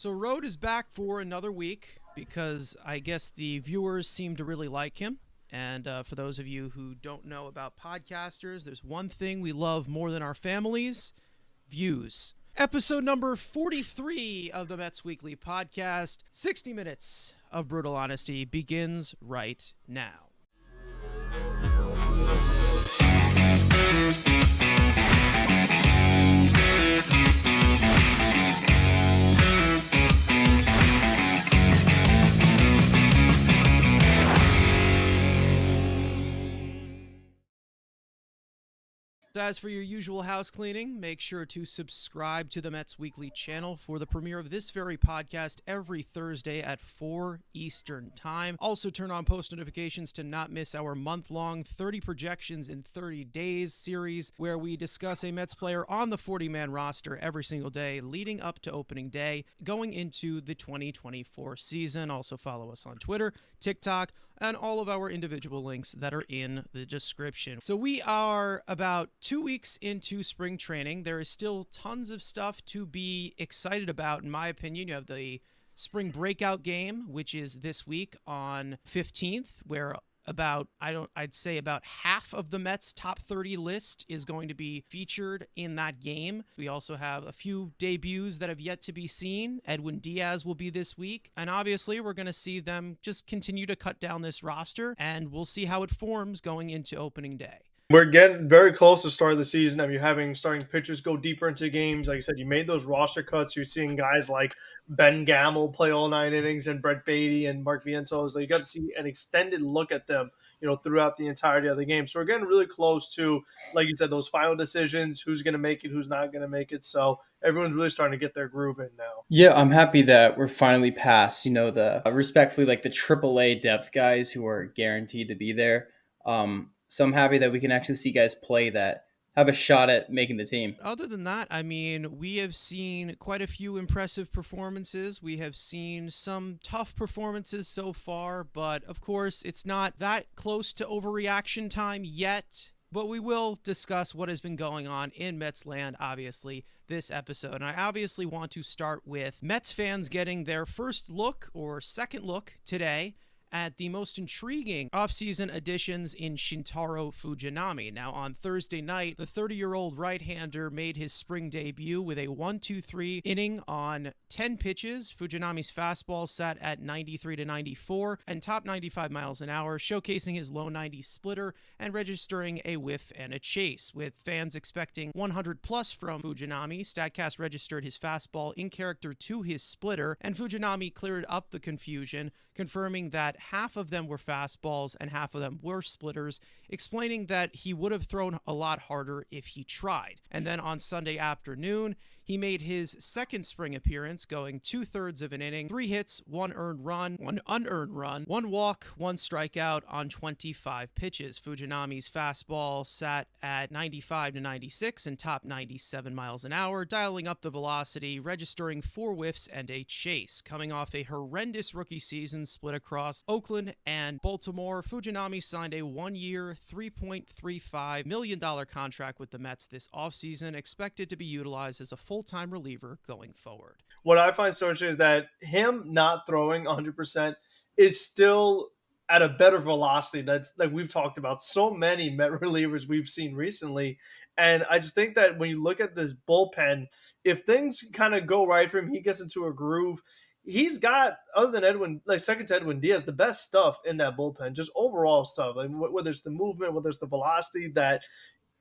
So Rode is back for another week because I guess the viewers seem to really like him. And for those of you who don't know about podcasters, there's one thing we love more than our families: views. Episode number 43 of the Mets Weekly podcast, 60 minutes of brutal honesty, begins right now. As for your usual house cleaning, make sure to subscribe to the Mets Weekly channel for the premiere of this very podcast every Thursday at 4 Eastern Time. Also turn on post notifications to not miss our month-long 30 Projections in 30 Days series, where we discuss a Mets player on the 40-man roster every single day leading up to opening day going into the 2024 season. Also follow us on Twitter, TikTok, and all of our individual links that are in the description. So we are about 2 weeks into spring training. There is still tons of stuff to be excited about, in my opinion. You have the spring breakout game, which is this week on 15th, where I'd say about half of the Mets top 30 list is going to be featured in that game. We also have a few debuts that have yet to be seen. Edwin Diaz will be this week. And obviously we're going to see them just continue to cut down this roster, and we'll see how it forms going into opening day. We're getting very close to the start of the season. I mean, you're having starting pitchers go deeper into games. Like I said, you made those roster cuts. You're seeing guys like Ben Gamel play all 9 innings, and Brett Beatty and Mark Vientos. You got to see an extended look at them, throughout the entirety of the game. So we're getting really close to, like you said, those final decisions, who's going to make it, who's not going to make it. So everyone's really starting to get their groove in now. Yeah, I'm happy that we're finally past, the respectfully, like the AAA depth guys who are guaranteed to be there. So I'm happy that we can actually see guys play that have a shot at making the team. Other than that, I mean, we have seen quite a few impressive performances. We have seen some tough performances so far, but of course, it's not that close to overreaction time yet. But we will discuss what has been going on in Mets land, obviously, this episode. And I obviously want to start with Mets fans getting their first look or second look today at the most intriguing offseason additions in Shintaro Fujinami. Now, on Thursday night, the 30-year-old right-hander made his spring debut with a 1-2-3 inning on 10 pitches. Fujinami's fastball sat at 93 to 94 and topped 95 miles an hour, showcasing his low 90s splitter and registering a whiff and a chase. With fans expecting 100 plus from Fujinami, StatCast registered his fastball in character to his splitter, and Fujinami cleared up the confusion, confirming that half of them were fastballs and half of them were splitters, explaining that he would have thrown a lot harder if he tried. And then on Sunday afternoon, he made his second spring appearance, going 2/3 of an inning, 3 hits, 1 earned run, 1 unearned run, 1 walk, 1 strikeout on 25 pitches. Fujinami's fastball sat at 95 to 96 and topped 97 miles an hour, dialing up the velocity, registering 4 whiffs and a chase. Coming off a horrendous rookie season split across Oakland and Baltimore, Fujinami signed a 1-year, $3.35 million contract with the Mets this offseason, expected to be utilized as a full-time reliever going forward. What I find so interesting is that him not throwing 100% is still at a better velocity. That's like we've talked about so many Met relievers we've seen recently. And I just think that when you look at this bullpen, if things kind of go right for him, he gets into a groove. He's got, other than Edwin, like second to Edwin Diaz, the best stuff in that bullpen, just overall stuff. Like whether it's the movement, whether it's the velocity, that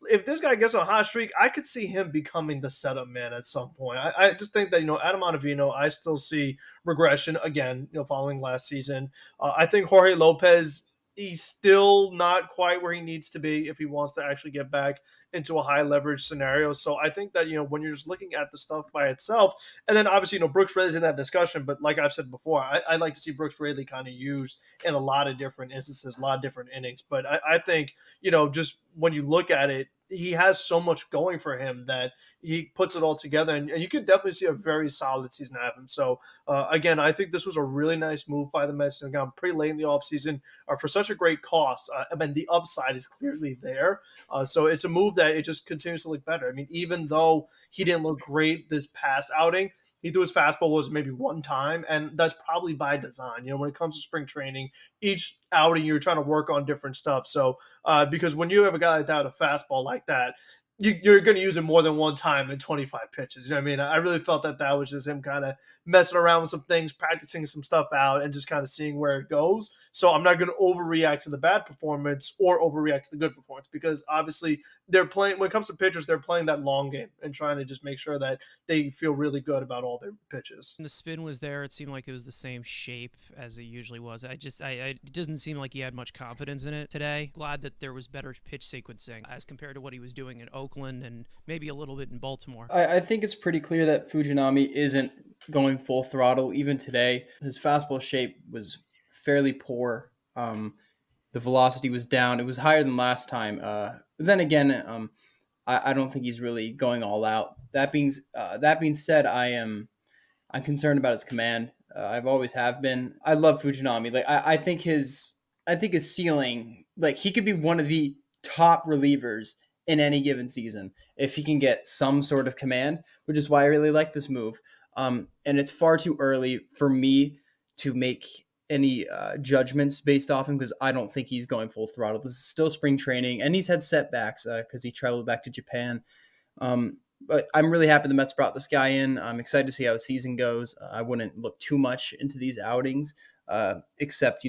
if this guy gets on a hot streak, I could see him becoming the setup man at some point. I just think that, Adam Ottavino, I still see regression again, following last season. I think Jorge Lopez, he's still not quite where he needs to be if he wants to actually get back into a high leverage scenario. So I think that, when you're just looking at the stuff by itself, and then obviously, Brooks Raley's in that discussion, but like I've said before, I like to see Brooks Raley kind of used in a lot of different instances, a lot of different innings. But I think, just when you look at it, he has so much going for him that he puts it all together, and you could definitely see a very solid season out of him. So again, I think this was a really nice move by the Mets. Again, pretty late in the offseason for such a great cost. I mean, the upside is clearly there. So it's a move that it just continues to look better. I mean, even though he didn't look great this past outing, he threw his fastball was maybe one time, and that's probably by design. When it comes to spring training, each outing you're trying to work on different stuff. So because when you have a guy like that with a fastball like that, you're going to use it more than one time in 25 pitches. You know what I mean? I really felt that was just him kind of messing around with some things, practicing some stuff out, and just kind of seeing where it goes. So I'm not going to overreact to the bad performance or overreact to the good performance, because obviously they're playing, when it comes to pitchers, they're playing that long game and trying to just make sure that they feel really good about all their pitches. And the spin was there. It seemed like it was the same shape as it usually was. It doesn't seem like he had much confidence in it today. Glad that there was better pitch sequencing as compared to what he was doing in Oakland and maybe a little bit in Baltimore. I think it's pretty clear that Fujinami isn't going full throttle even today. His fastball shape was fairly poor. The velocity was down. It was higher than last time. But then again, I don't think he's really going all out. That being said, I'm concerned about his command. I've always have been. I love Fujinami. Like I think his ceiling, like he could be one of the top relievers in any given season if he can get some sort of command, which is why I really like this move. And it's far too early for me to make any judgments based off him, because I don't think he's going full throttle. This is still spring training, and he's had setbacks because he traveled back to Japan. But I'm really happy the Mets brought this guy in. I'm excited to see how his season goes. I wouldn't look too much into these outings, except,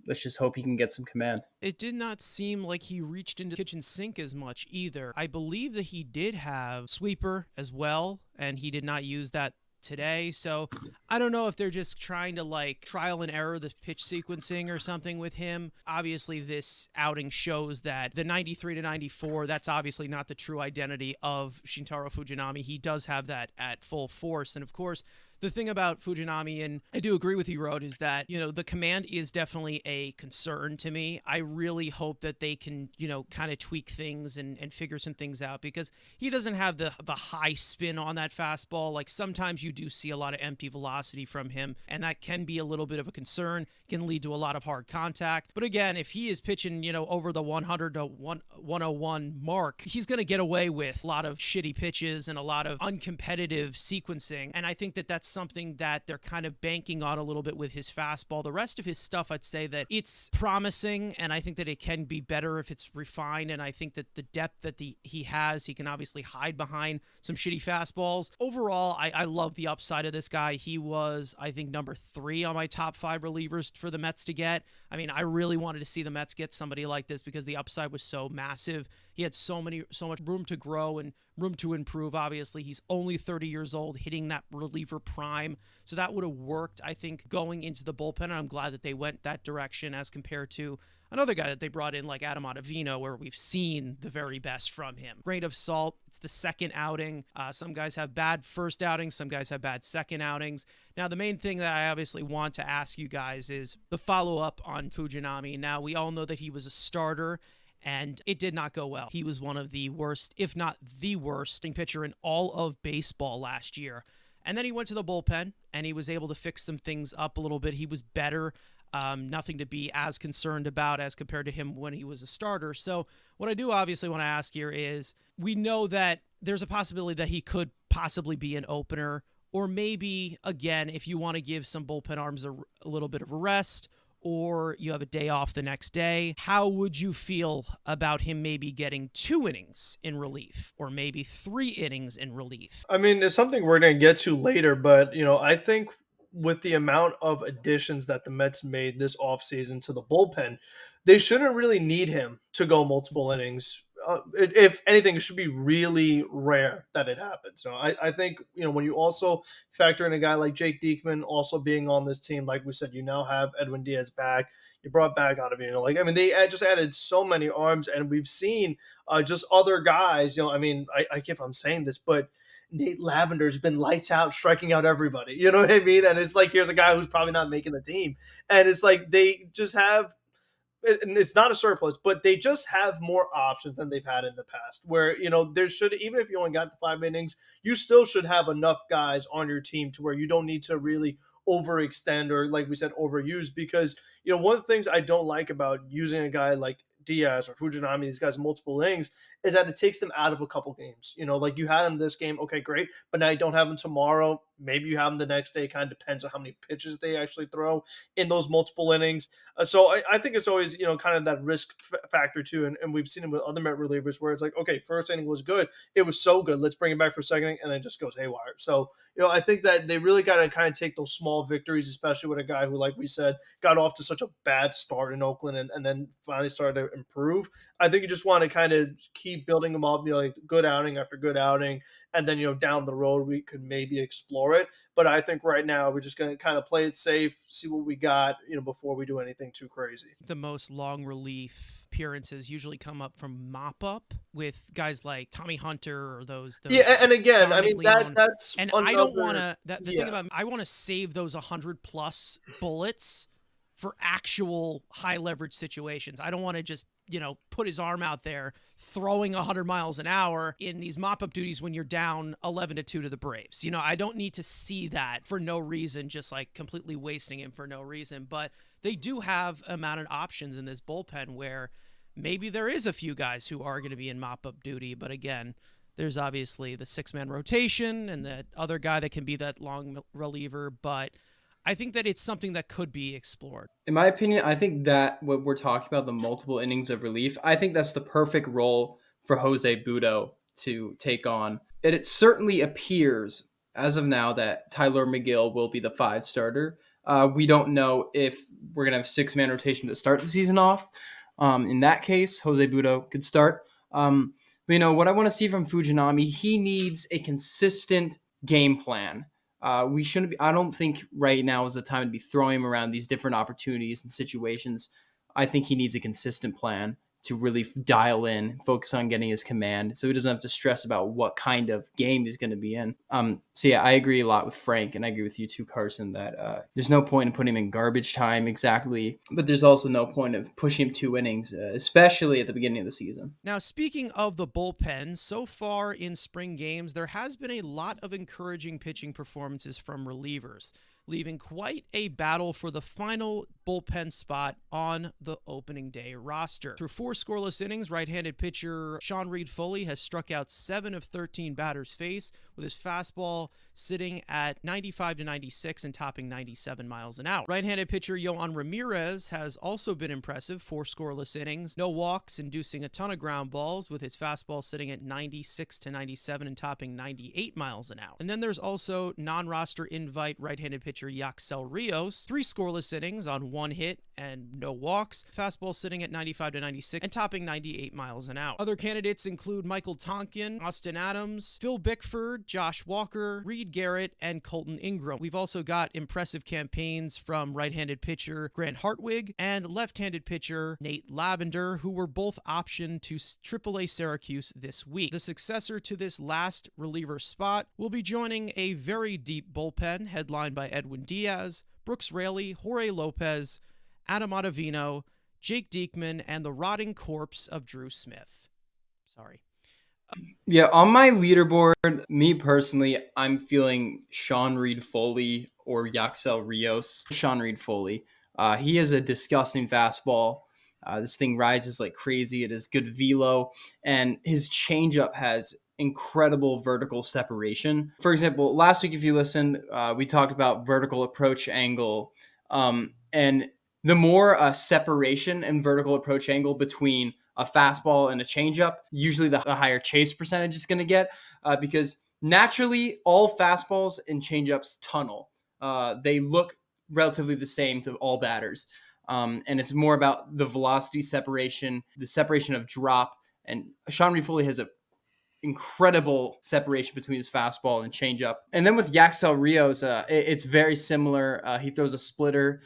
let's just hope he can get some command. It did not seem like he reached into the kitchen sink as much either. I believe that he did have sweeper as well, and he did not use that today. So I don't know if they're just trying to like trial and error the pitch sequencing or something with him. Obviously this outing shows that the 93 to 94, that's obviously not the true identity of Shintaro Fujinami. He does have that at full force. And of course, the thing about Fujinami, and I do agree with you, Rod, is that, the command is definitely a concern to me. I really hope that they can, kind of tweak things and figure some things out, because he doesn't have the high spin on that fastball. Like sometimes you do see a lot of empty velocity from him, and that can be a little bit of a concern, can lead to a lot of hard contact. But again, if he is pitching, over the 100 to 101 mark, he's going to get away with a lot of shitty pitches and a lot of uncompetitive sequencing. And I think that that's something that they're kind of banking on a little bit with his fastball. The rest of his stuff, I'd say that it's promising, and I think that it can be better if it's refined, and I think that the depth that he has, he can obviously hide behind some shitty fastballs. Overall, I love the upside of this guy. He was, I think, number 3 on my top 5 relievers for the Mets to get. I mean, I really wanted to see the Mets get somebody like this because the upside was so massive. He had so much room to grow and room to improve. Obviously, he's only 30 years old, hitting that reliever prime. So that would have worked, I think, going into the bullpen. And I'm glad that they went that direction as compared to another guy that they brought in like Adam Ottavino, where we've seen the very best from him. Grain of salt. It's the second outing. Some guys have bad first outings. Some guys have bad second outings. Now, the main thing that I obviously want to ask you guys is the follow-up on Fujinami. Now, we all know that he was a starter, and it did not go well. He was one of the worst, if not the worst, pitcher in all of baseball last year. And then he went to the bullpen, and he was able to fix some things up a little bit. He was better. Nothing to be as concerned about as compared to him when he was a starter. So what I do obviously want to ask here is, we know that there's a possibility that he could possibly be an opener, or maybe, again, if you want to give some bullpen arms a little bit of a rest, or you have a day off the next day, how would you feel about him maybe getting 2 innings in relief, or maybe 3 innings in relief? I mean, it's something we're going to get to later, but, I think with the amount of additions that the Mets made this offseason to the bullpen, they shouldn't really need him to go multiple innings. If anything, it should be really rare that it happens. So I think, when you also factor in a guy like Jake Diekman also being on this team, like we said, you now have Edwin Diaz back. You brought back Ottavino. They just added so many arms, and we've seen just other guys. I if I'm saying this, but Nate Lavender's been lights out, striking out everybody. You know what I mean? And it's like, here's a guy who's probably not making the team. And it's like they just have, and it's not a surplus, but they just have more options than they've had in the past, where, there should, even if you only got the 5 innings, you still should have enough guys on your team to where you don't need to really overextend or, like we said, overuse. Because, one of the things I don't like about using a guy like Diaz or Fujinami, these guys multiple innings, is that it takes them out of a couple games. Like you had him this game, okay, great, but now you don't have him tomorrow. Maybe you have them the next day. Kind of depends on how many pitches they actually throw in those multiple innings. So I think it's always, kind of that risk factor too. And we've seen it with other Met relievers where it's like, okay, first inning was good. It was so good. Let's bring it back for second inning, and then it just goes haywire. So, I think that they really got to kind of take those small victories, especially with a guy who, like we said, got off to such a bad start in Oakland and then finally started to improve. I think you just want to kind of keep building them up, like good outing after good outing. And then, down the road, we could maybe explore it. But I think right now we're just going to kind of play it safe, see what we got, before we do anything too crazy. The most long relief appearances usually come up from mop up with guys like Tommy Hunter or those Yeah, and again, I Dominic mean Leone. that's And another, I don't want to. The yeah. thing about I want to save those 100+ bullets for actual high leverage situations. I don't want to just put his arm out there throwing 100 miles an hour in these mop-up duties when you're down 11-2 to the Braves. I don't need to see that for no reason, just like completely wasting him for no reason. But they do have amount of options in this bullpen where maybe there is a few guys who are going to be in mop-up duty. But again, there's obviously the 6-man rotation and that other guy that can be that long reliever. But I think that it's something that could be explored. In my opinion, I think that what we're talking about, the multiple innings of relief, I think that's the perfect role for Jose Butto to take on. And it certainly appears, as of now, that Tyler McGill will be the 5 starter. We don't know if we're going to have 6-man rotation to start the season off. In that case, Jose Butto could start. But, what I want to see from Fujinami, he needs a consistent game plan. We shouldn't be. I don't think right now is the time to be throwing him around these different opportunities and situations. I think he needs a consistent plan to really dial in, focus on getting his command, so he doesn't have to stress about what kind of game he's going to be in. So yeah, I agree a lot with Frank, and I agree with you too, Carson, that there's no point in putting him in garbage time exactly, but there's also no point of pushing him 2 innings, especially at the beginning of the season. Now, speaking of the bullpen, so far in spring games, there has been a lot of encouraging pitching performances from relievers, leaving quite a battle for the final bullpen spot on the opening day roster. Through 4 scoreless innings, right-handed pitcher Sean Reed-Foley has struck out 7 of 13 batters faced, with his fastball sitting at 95-96 and topping 97 miles an hour. Right-handed pitcher Yohan Ramirez has also been impressive, 4 scoreless innings, no walks, inducing a ton of ground balls, with his fastball sitting at 96-97 and topping 98 miles an hour. And then there's also non-roster invite right-handed pitcher Yaxel Rios, 3 scoreless innings on 1 hit and no walks, fastball sitting at 95-96 and topping 98 miles an hour. Other candidates include Michael Tonkin, Austin Adams, Phil Bickford, Josh Walker, Reed Garrett, and Colton Ingram. We've also got impressive campaigns from right-handed pitcher Grant Hartwig and left-handed pitcher Nate Lavender, who were both optioned to AAA Syracuse this week. The successor to this last reliever spot will be joining a very deep bullpen headlined by Edwin Diaz, Brooks Raley, Jorge Lopez, Adam Ottavino, Jake Diekman, and the rotting corpse of Drew Smith. Sorry. Yeah, on my leaderboard, me personally, I'm feeling Sean Reed-Foley or Yaxel Rios. Sean Reed-Foley. He has a disgusting fastball. This thing rises like crazy. It is good velo, and his changeup has incredible vertical separation. For example, last week, if you listened, we talked about vertical approach angle, and the more separation and vertical approach angle between a fastball and a changeup, usually the higher chase percentage is going to get, because naturally all fastballs and changeups tunnel. They look relatively the same to all batters. And it's more about the velocity separation, the separation of drop. And Sean Reed-Foley has a incredible separation between his fastball and changeup. And then with Yaxel Rios, it's very similar. He throws a splitter.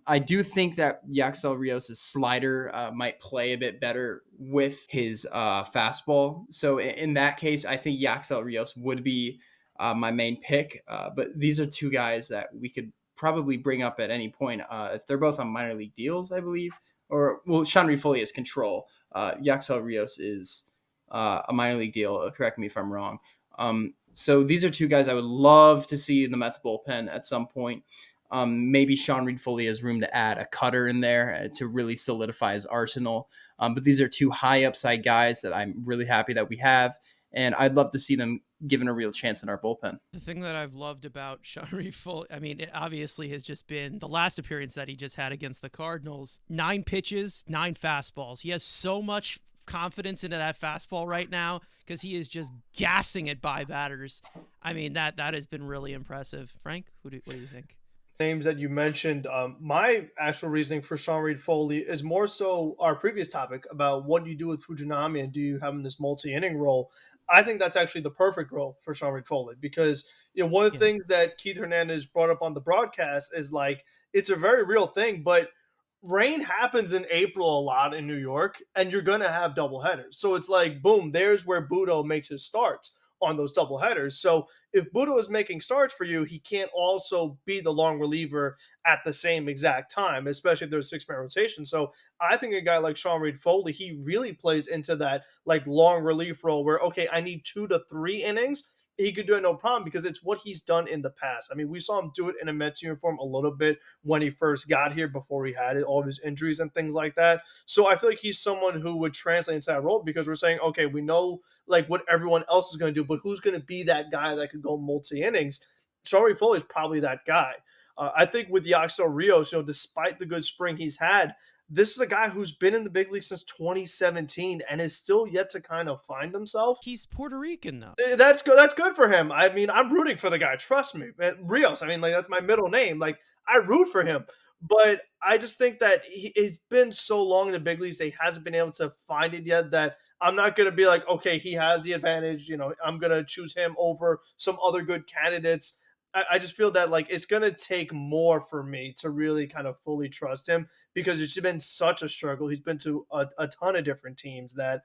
I do think that Yaxel Rios' slider might play a bit better with his fastball. So in that case, I think Yaxel Rios would be my main pick. But these are 2 guys that we could probably bring up at any point. If they're both on minor league deals, I believe. Or, well, Sean Reed-Foley is control. Yaxel Rios is a minor league deal. Correct me if I'm wrong. So these are 2 guys I would love to see in the Mets bullpen at some point. Maybe Sean Reed-Foley has room to add a cutter in there to really solidify his arsenal. But these are 2 high upside guys that I'm really happy that we have. And I'd love to see them given a real chance in our bullpen. The thing that I've loved about Sean Foley, I mean, it obviously has just been the last appearance that he just had against the Cardinals. 9 pitches, 9 fastballs. He has so much confidence into that fastball right now because he is just gassing it by batters. I mean, that has been really impressive. Frank, what do you think? Names that you mentioned, my actual reasoning for Sean Reed Foley is more so our previous topic about what you do with Fujinami and do you have him in this multi-inning role. I think that's actually the perfect role for Sean Reed Foley because one of the things that Keith Hernandez brought up on the broadcast is like it's a very real thing, but rain happens in April a lot in New York, and you're gonna have doubleheaders. So it's like boom, there's where Budo makes his starts on those doubleheaders. So if Budo is making starts for you, he can't also be the long reliever at the same exact time, especially if there's 6-man rotation. So I think a guy like Sean Reed Foley, he really plays into that like long relief role where, okay, I need 2 to 3 innings. He could do it no problem because it's what he's done in the past. I mean, we saw him do it in a Mets uniform a little bit when he first got here before he had all of his injuries and things like that. So I feel like he's someone who would translate into that role because we're saying, okay, we know like what everyone else is going to do, but who's going to be that guy that could go multi-innings? Sean Reed Foley is probably that guy. I think with Yaxel Rios, despite the good spring he's had, this is a guy who's been in the big league since 2017 and is still yet to kind of find himself. He's Puerto Rican, though. That's good. That's good for him. I mean, I'm rooting for the guy. Trust me. Rios, I mean, like that's my middle name. Like I root for him. But I just think that it's been so long in the big leagues, they hasn't been able to find it yet that I'm not going to be like, okay, he has the advantage. I'm going to choose him over some other good candidates. I just feel that like it's going to take more for me to really kind of fully trust him because it's been such a struggle. He's been to a ton of different teams that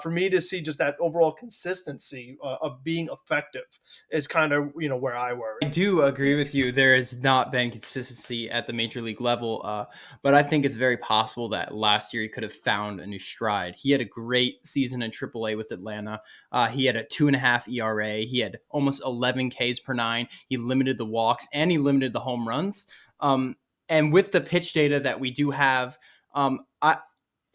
for me to see just that overall consistency of being effective is kind of, where I worry. I do agree with you. There has not been consistency at the major league level, but I think it's very possible that last year he could have found a new stride. He had a great season in AAA with Atlanta. He had a 2.5 ERA. He had almost 11 Ks per 9. He limited the walks and he limited the home runs. And with the pitch data that we do have,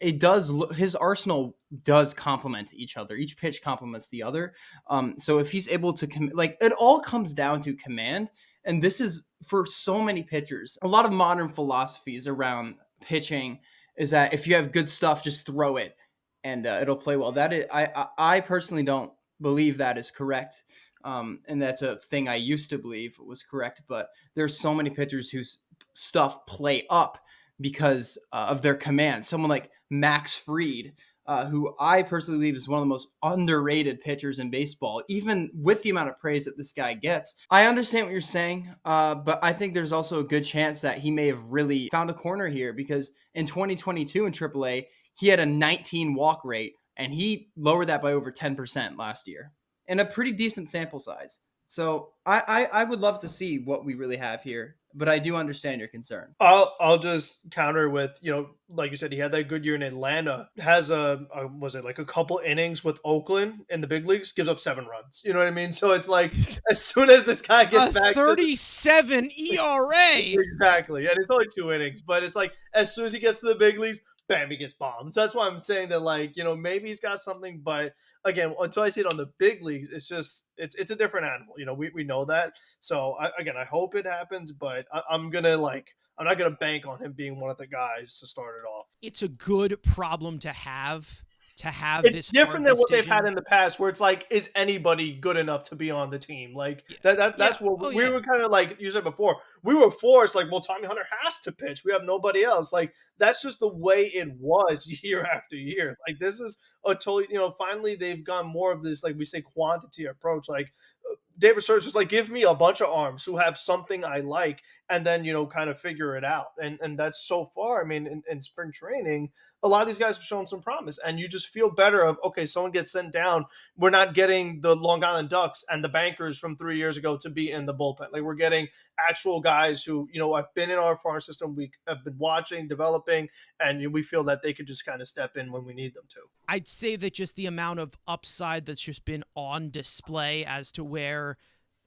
his arsenal does complement each other. Each pitch complements the other. So if he's able to it all comes down to command. And this is for so many pitchers. A lot of modern philosophies around pitching is that if you have good stuff, just throw it and it'll play well. I personally don't believe that is correct. And that's a thing I used to believe was correct, but there's so many pitchers whose stuff play up because of their command. Someone like Max Fried, who I personally believe is one of the most underrated pitchers in baseball, even with the amount of praise that this guy gets. I understand what you're saying, but I think there's also a good chance that he may have really found a corner here because in 2022 in AAA, he had a 19 walk rate and he lowered that by over 10% last year. And a pretty decent sample size. So I would love to see what we really have here, but I do understand your concern. I'll just counter with, like you said, he had that good year in Atlanta, has a couple innings with Oakland in the big leagues, gives up 7 runs. You know what I mean? So it's like, as soon as this guy gets back 37 ERA. Exactly. And it's only 2 innings, but it's like, as soon as he gets to the big leagues, bam, he gets bombed. So that's why I'm saying that, like, maybe he's got something, but again, until I see it on the big leagues, it's just, it's a different animal. We know that. So I hope it happens, but I'm not going to bank on him being one of the guys to start it off. It's a good problem to have. It's this different than what they've decision. had in the past where it's like, is anybody good enough to be on the team? Like that's what we were kind of like you said before, we were forced like, well, Tommy Hunter has to pitch. We have nobody else. Like that's just the way it was year after year. Like this is a totally, finally they've gone more of this, like we say, quantity approach. Like David Sturridge is like, give me a bunch of arms who have something I like, and then, kind of figure it out. And that's so far, I mean, in spring training, a lot of these guys have shown some promise, and you just feel better of, okay, someone gets sent down. We're not getting the Long Island Ducks and the Bankers from 3 years ago to be in the bullpen. Like we're getting actual guys who, have been in our farm system. We have been watching, developing, and we feel that they could just kind of step in when we need them to. I'd say that just the amount of upside that's just been on display as to where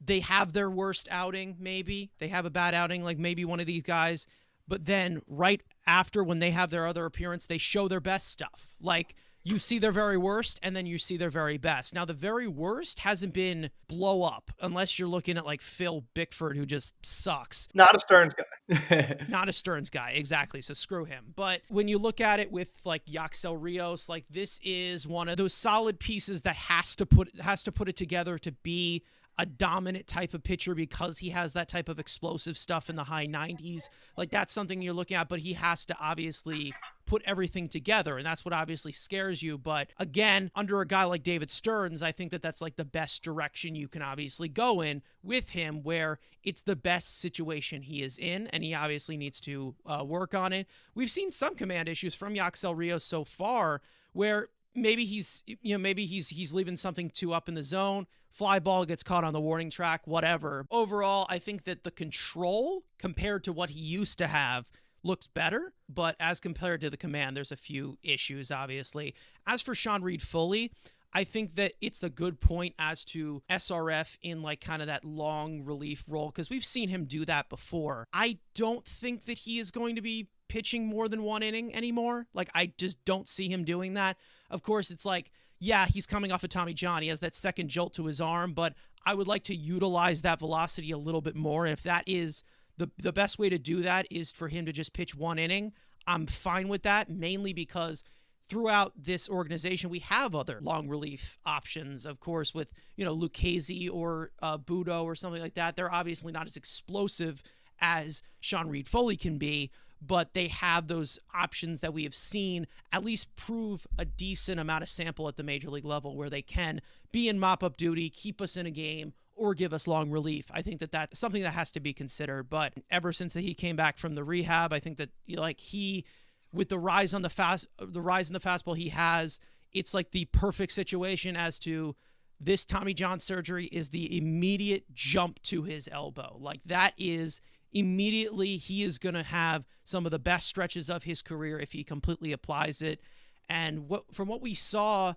they have their worst outing, maybe. They have a bad outing, like maybe one of these guys. But then right after when they have their other appearance, they show their best stuff. Like you see their very worst and then you see their very best. Now, the very worst hasn't been blow up unless you're looking at like Phil Bickford, who just sucks. Not a Stearns guy. Not a Stearns guy, exactly. So screw him. But when you look at it with like Yaxel Rios, like this is one of those solid pieces that has to put it together to be a dominant type of pitcher because he has that type of explosive stuff in the high 90s. Like that's something you're looking at, but he has to obviously put everything together, and that's what obviously scares you. But again, under a guy like David Stearns, I think that that's like the best direction you can obviously go in with him, where it's the best situation he is in, and he obviously needs to work on it. We've seen some command issues from Yaxel Rios so far, where maybe he's leaving something too up in the zone. Fly ball gets caught on the warning track, whatever. Overall, I think that the control compared to what he used to have looks better, but as compared to the command, there's a few issues, obviously. As for Sean Reed-Foley, I think that it's a good point as to SRF in like kind of that long relief role, because we've seen him do that before. I don't think that he is going to be pitching more than one inning anymore. Like, I just don't see him doing that. Of course, it's like, yeah, he's coming off of Tommy John. He has that second jolt to his arm, but I would like to utilize that velocity a little bit more. And if that is the best way to do that is for him to just pitch one inning, I'm fine with that, mainly because throughout this organization, we have other long relief options, of course, with, Lucchese or Budo or something like that. They're obviously not as explosive as Sean Reed-Foley can be, but they have those options that we have seen at least prove a decent amount of sample at the major league level where they can be in mop-up duty, keep us in a game, or give us long relief. I think that that's something that has to be considered. But ever since that he came back from the rehab, I think that with the rise in the fastball he has, it's like the perfect situation as to this Tommy John surgery is the immediate jump to his elbow. Like that is immediately he is going to have some of the best stretches of his career if he completely applies it. And from what we saw,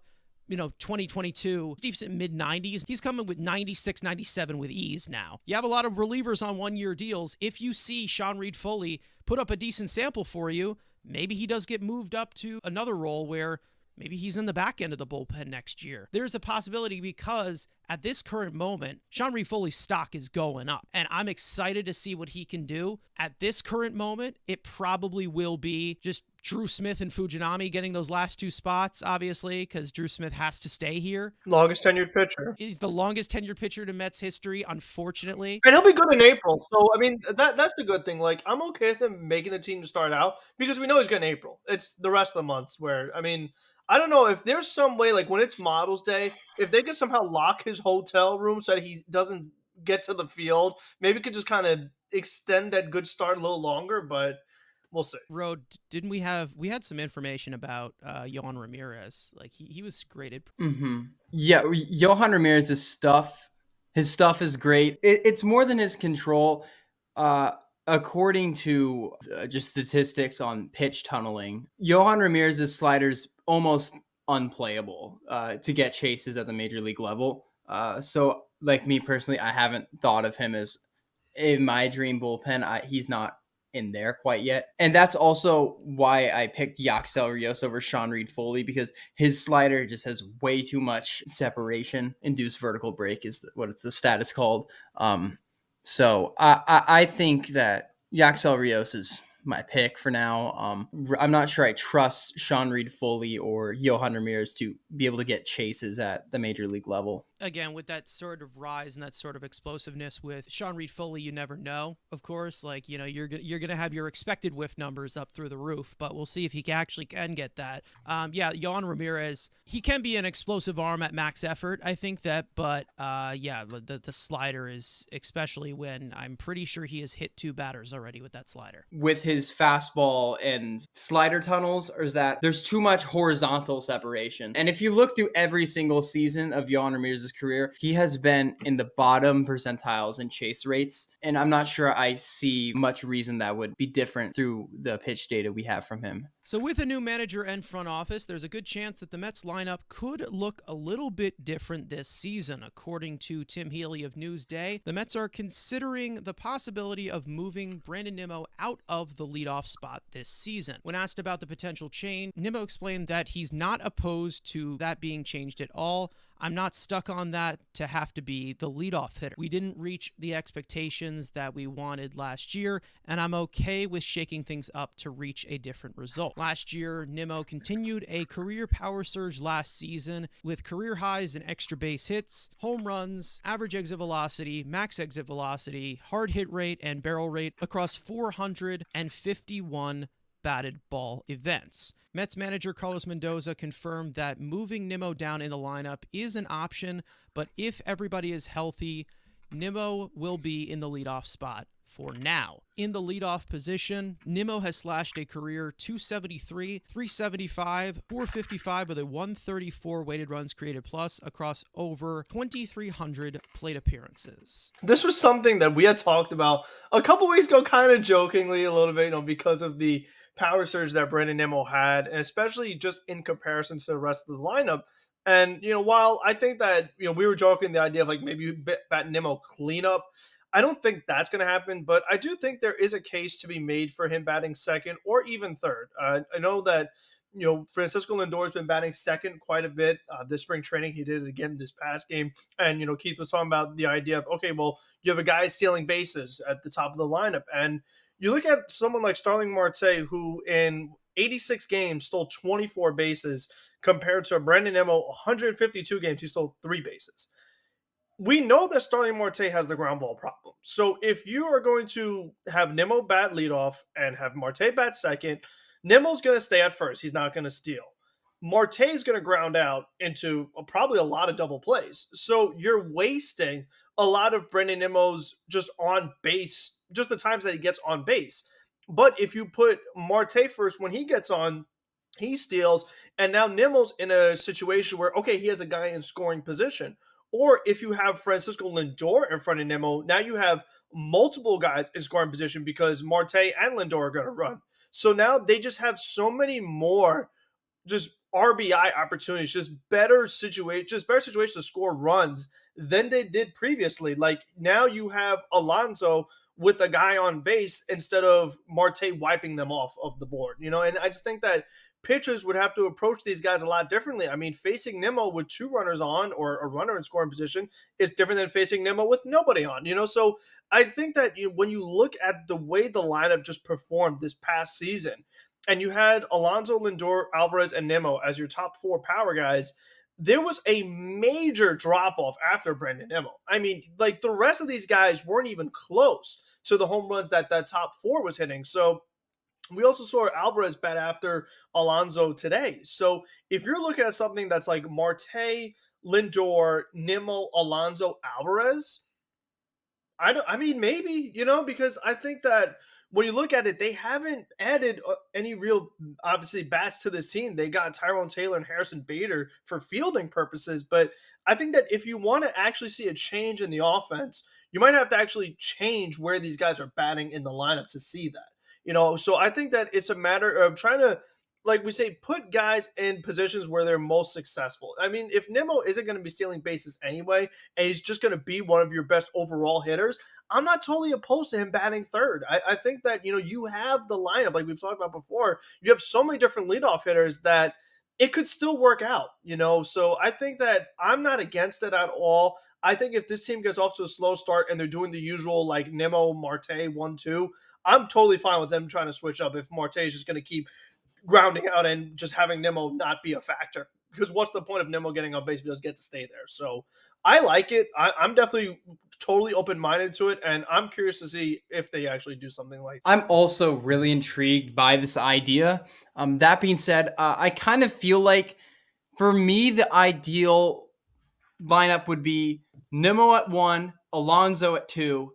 2022, Steve's in mid-90s. He's coming with 96, 97 with ease now. You have a lot of relievers on one-year deals. If you see Sean Reed-Foley put up a decent sample for you, maybe he does get moved up to another role where maybe he's in the back end of the bullpen next year. There's a possibility because at this current moment, Sean Reed-Foley's stock is going up, and I'm excited to see what he can do. At this current moment, it probably will be just Drew Smith and Fujinami getting those last two spots, obviously, because Drew Smith has to stay here. Longest tenured pitcher. He's the longest tenured pitcher to Mets history, unfortunately. And he'll be good in April. So, I mean, that's the good thing. Like, I'm okay with him making the team to start out because we know he's good in April. It's the rest of the months where, I mean, I don't know if there's some way, like when it's Models Day, if they could somehow lock his hotel room so that he doesn't get to the field, maybe we could just kind of extend that good start a little longer, but we'll see. Rode, didn't we had some information about Yohan Ramirez? Like he was graded. Mm-hmm. Yeah, Yohan Ramirez's stuff, his stuff is great. It's more than his control. According to just statistics on pitch tunneling, Yohan Ramirez's slider's almost unplayable to get chases at the major league level. So, like me personally, I haven't thought of him as in my dream bullpen. He's not in there quite yet. And that's also why I picked Yaxel Rios over Sean Reed-Foley, because his slider just has way too much separation. Induced vertical break is what it's the status called. So I think that Yaxel Rios is my pick for now. I'm not sure I trust Sean Reed-Foley or Yohan Ramirez to be able to get chases at the major league level. Again, with that sort of rise and that sort of explosiveness with Sean Reed-Foley, you never know, of course. Like, you're going to have your expected whiff numbers up through the roof, but we'll see if he actually can get that. Yohan Ramirez, he can be an explosive arm at max effort, I think that, but the slider is, especially when I'm pretty sure he has hit two batters already with that slider. With his fastball and slider tunnels, or is that there's too much horizontal separation. And if you look through every single season of Yohan Ramirez's career, he has been in the bottom percentiles in chase rates. And I'm not sure I see much reason that would be different through the pitch data we have from him. So with a new manager and front office, there's a good chance that the Mets lineup could look a little bit different this season. According to Tim Healy of Newsday, the Mets are considering the possibility of moving Brandon Nimmo out of the leadoff spot this season. When asked about the potential change, Nimmo explained that he's not opposed to that being changed at all. I'm not stuck on that to have to be the leadoff hitter. We didn't reach the expectations that we wanted last year, and I'm okay with shaking things up to reach a different result. Last year, Nimmo continued a career power surge last season with career highs in extra base hits, home runs, average exit velocity, max exit velocity, hard hit rate, and barrel rate across 451 batted ball events. Mets manager Carlos Mendoza confirmed that moving Nimmo down in the lineup is an option, but if everybody is healthy, Nimmo will be in the leadoff spot for now. In the leadoff position, Nimmo has slashed a career 273, 375, 455 with a 134 weighted runs created plus across over 2,300 plate appearances. This was something that we had talked about a couple weeks ago, kind of jokingly a little bit, because of the power surge that Brandon Nimmo had, and especially just in comparison to the rest of the lineup. And, while I think that, we were joking the idea of like maybe bat Nimmo cleanup, I don't think that's going to happen, but I do think there is a case to be made for him batting second or even third. I know that, Francisco Lindor has been batting second quite a bit this spring training. He did it again this past game. And, Keith was talking about the idea of, okay, well, you have a guy stealing bases at the top of the lineup. And you look at someone like Starling Marte, who in 86 games stole 24 bases compared to Brandon Nimmo, 152 games, he stole 3 bases. We know that Starling Marte has the ground ball problem. So if you are going to have Nimmo bat leadoff and have Marte bat second, Nimmo's going to stay at first. He's not going to steal. Marte's going to ground out into probably a lot of double plays. So you're wasting a lot of Brandon Nimmo's just on base, just the times that he gets on base. But if you put Marte first, when he gets on, he steals. And now Nimmo's in a situation where, okay, he has a guy in scoring position. Or if you have Francisco Lindor in front of Nimmo, now you have multiple guys in scoring position because Marte and Lindor are going to run. So now they just have so many more just RBI opportunities, just better situations to score runs than they did previously. Like now you have Alonso with a guy on base instead of Marte wiping them off of the board, and I just think that pitchers would have to approach these guys a lot differently. I mean, facing Nimmo with 2 runners on or a runner in scoring position is different than facing Nimmo with nobody on, So I think that when you look at the way the lineup just performed this past season, and you had Alonso, Lindor, Alvarez, and Nimmo as your top 4 power guys, there was a major drop-off after Brandon Nimmo. I mean, like the rest of these guys weren't even close to the home runs that top 4 was hitting. So we also saw Alvarez bat after Alonso today. So if you're looking at something that's like Marte, Lindor, Nimmo, Alonso, Alvarez, maybe, because I think that when you look at it, they haven't added any real, obviously, bats to this team. They got Tyrone Taylor and Harrison Bader for fielding purposes. But I think that if you want to actually see a change in the offense, you might have to actually change where these guys are batting in the lineup to see that. So I think that it's a matter of trying to, like we say, put guys in positions where they're most successful. I mean, if Nimmo isn't going to be stealing bases anyway, and he's just going to be one of your best overall hitters, I'm not totally opposed to him batting third. I think that, you have the lineup, like we've talked about before, you have so many different leadoff hitters that it could still work out, So I think that I'm not against it at all. I think if this team gets off to a slow start and they're doing the usual like Nimmo, Marte 1-2, I'm totally fine with them trying to switch up if Marte is just going to keep grounding out and just having Nimmo not be a factor. Because what's the point of Nimmo getting on base if he doesn't get to stay there? So I like it. I'm definitely totally open-minded to it, and I'm curious to see if they actually do something like that. I'm also really intrigued by this idea. That being said, I kind of feel like, for me, the ideal lineup would be Nimmo at 1, Alonso at 2,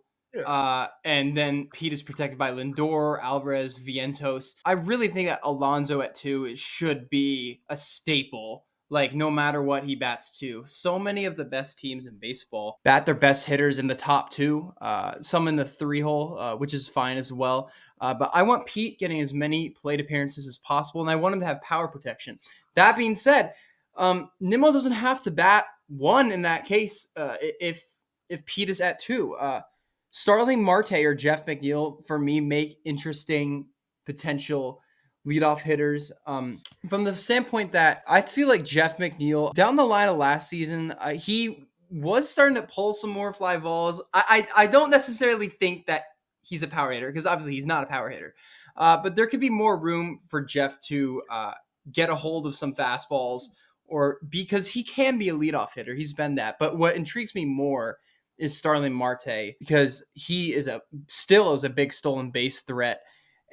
and then Pete is protected by Lindor, Alvarez, Vientos. I really think that Alonso at 2 should be a staple like no matter what he bats to. So many of the best teams in baseball bat their best hitters in the top two, some in the 3-hole, which is fine as well. But I want Pete getting as many plate appearances as possible, and I want him to have power protection. That being said, Nimmo doesn't have to bat 1 in that case if Pete is at 2. Starling Marte or Jeff McNeil, for me, make interesting potential leadoff hitters. From the standpoint that I feel like Jeff McNeil, down the line of last season, he was starting to pull some more fly balls. I don't necessarily think that he's a power hitter, because obviously he's not a power hitter. But there could be more room for Jeff to get a hold of some fastballs, or because he can be a leadoff hitter. He's been that. But what intrigues me more is Starling Marte, because he is still a big stolen base threat.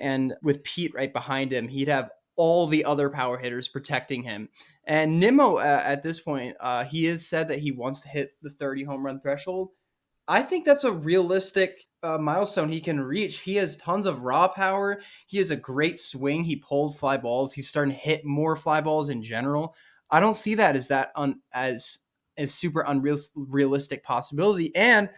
And with Pete right behind him, he'd have all the other power hitters protecting him. And Nimmo, at this point, he has said that he wants to hit the 30 home run threshold. I think that's a realistic milestone he can reach. He has tons of raw power. He has a great swing. He pulls fly balls. He's starting to hit more fly balls in general. I don't see that as a super unrealistic possibility. And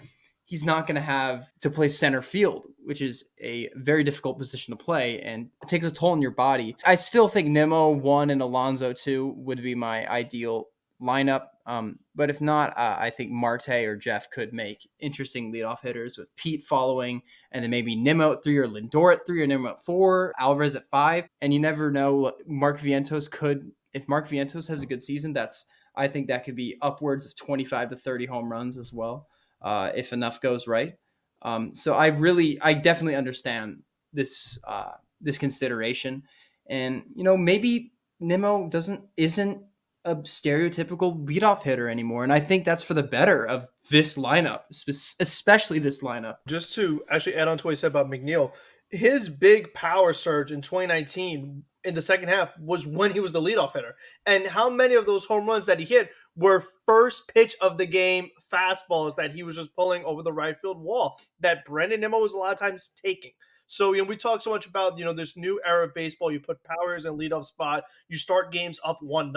he's not going to have to play center field, which is a very difficult position to play, and it takes a toll on your body. I still think Nimmo 1 and Alonso 2 would be my ideal lineup. But if not, I think Marte or Jeff could make interesting leadoff hitters, with Pete following, and then maybe Nimmo at 3 or Lindor at 3 or Nimmo at 4, Alvarez at 5. And you never know, if Mark Vientos has a good season, I think that could be upwards of 25 to 30 home runs as well, if enough goes right. So I definitely understand this consideration. And, maybe Nimmo isn't a stereotypical leadoff hitter anymore. And I think that's for the better of this lineup, especially this lineup. Just to actually add on to what he said about McNeil, his big power surge in 2019 in the second half was when he was the leadoff hitter. And how many of those home runs that he hit were first pitch of the game fastballs that he was just pulling over the right field wall that Brandon Nimmo was a lot of times taking. So, we talk so much about, this new era of baseball. You put powers in leadoff spot. You start games up 1-0.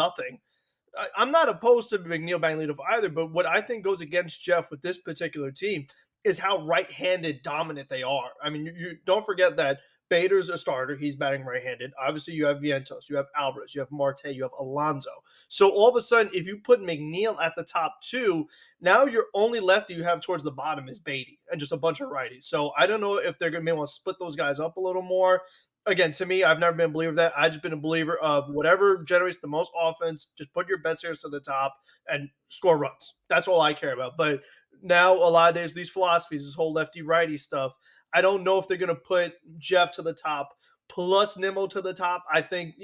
I'm not opposed to McNeil batting leadoff either, but what I think goes against Jeff with this particular team is how right-handed dominant they are. I mean, you don't forget that Bader's a starter. He's batting right-handed. Obviously, you have Vientos, you have Alvarez, you have Marte, you have Alonso. So all of a sudden, if you put McNeil at the top 2, now your only lefty you have towards the bottom is Beatty and just a bunch of righties. So I don't know if they're going to want to split those guys up a little more. Again, to me, I've never been a believer of that. I've just been a believer of whatever generates the most offense, just put your best hitters to the top and score runs. That's all I care about. But now, a lot of days, these philosophies, this whole lefty-righty stuff, I don't know if they're going to put Jeff to the top plus Nimmo to the top. I think,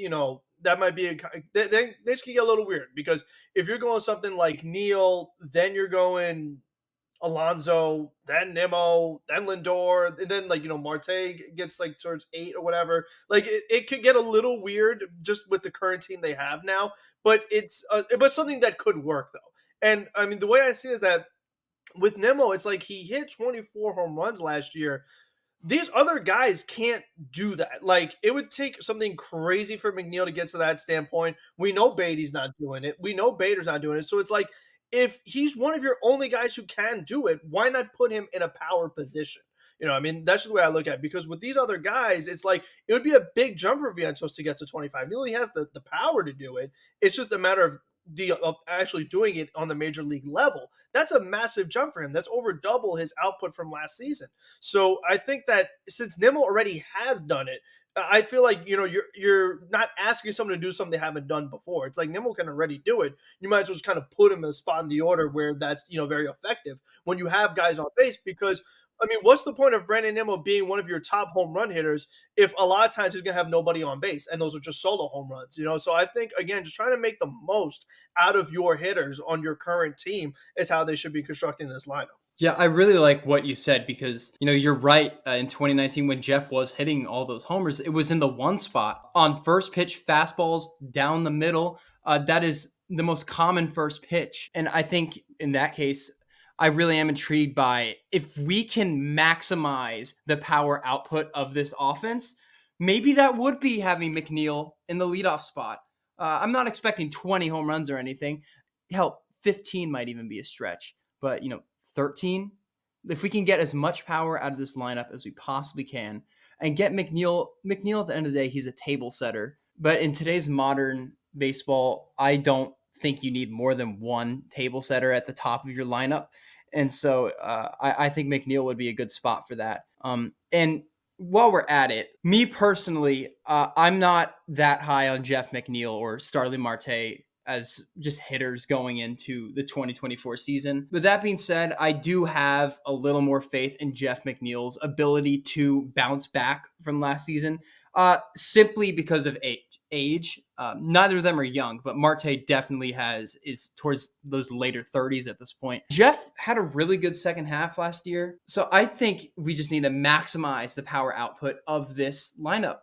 that might be this can get a little weird, because if you're going something like Neil, then you're going Alonso, then Nimmo, then Lindor, and then Marte gets towards 8 or whatever. It could get a little weird just with the current team they have now, but it's something that could work though. And I mean, the way I see it is that with Nimmo, it's like he hit 24 home runs last year. These other guys can't do that. It would take something crazy for McNeil to get to that standpoint. We know Beatty's not doing it. We know Bader's not doing it. So it's like, if he's one of your only guys who can do it, why not put him in a power position? I mean, that's just the way I look at it. Because with these other guys, it's like it would be a big jump for Vientos to get to 25. He only has the power to do it. It's just a matter of actually doing it on the major league level. That's a massive jump for him. That's over double his output from last season. So I think that since Nimmo already has done it, I feel like, you're not asking someone to do something they haven't done before. It's like Nimmo can already do it. You might as well just kind of put him in a spot in the order where that's, very effective when you have guys on base. Because, I mean, what's the point of Brandon Nimmo being one of your top home run hitters if a lot of times he's going to have nobody on base and those are just solo home runs, So I think, again, just trying to make the most out of your hitters on your current team is how they should be constructing this lineup. Yeah, I really like what you said, because, you're right. In 2019, when Jeff was hitting all those homers, it was in the 1 spot on first pitch fastballs down the middle. That is the most common first pitch. And I think in that case, I really am intrigued by if we can maximize the power output of this offense, maybe that would be having McNeil in the leadoff spot. I'm not expecting 20 home runs or anything. Hell, 15 might even be a stretch. But, 13, if we can get as much power out of this lineup as we possibly can and get McNeil at the end of the day, he's a table setter. But in today's modern baseball, I don't think you need more than one table setter at the top of your lineup. And so I think McNeil would be a good spot for that. And while we're at it, me personally, I'm not that high on Jeff McNeil or Starling Marte as just hitters going into the 2024 season. But that being said, I do have a little more faith in Jeff McNeil's ability to bounce back from last season, simply because of age. Neither of them are young, but Marte definitely is towards those later 30s at this point. Jeff had a really good second half last year, so I think we just need to maximize the power output of this lineup,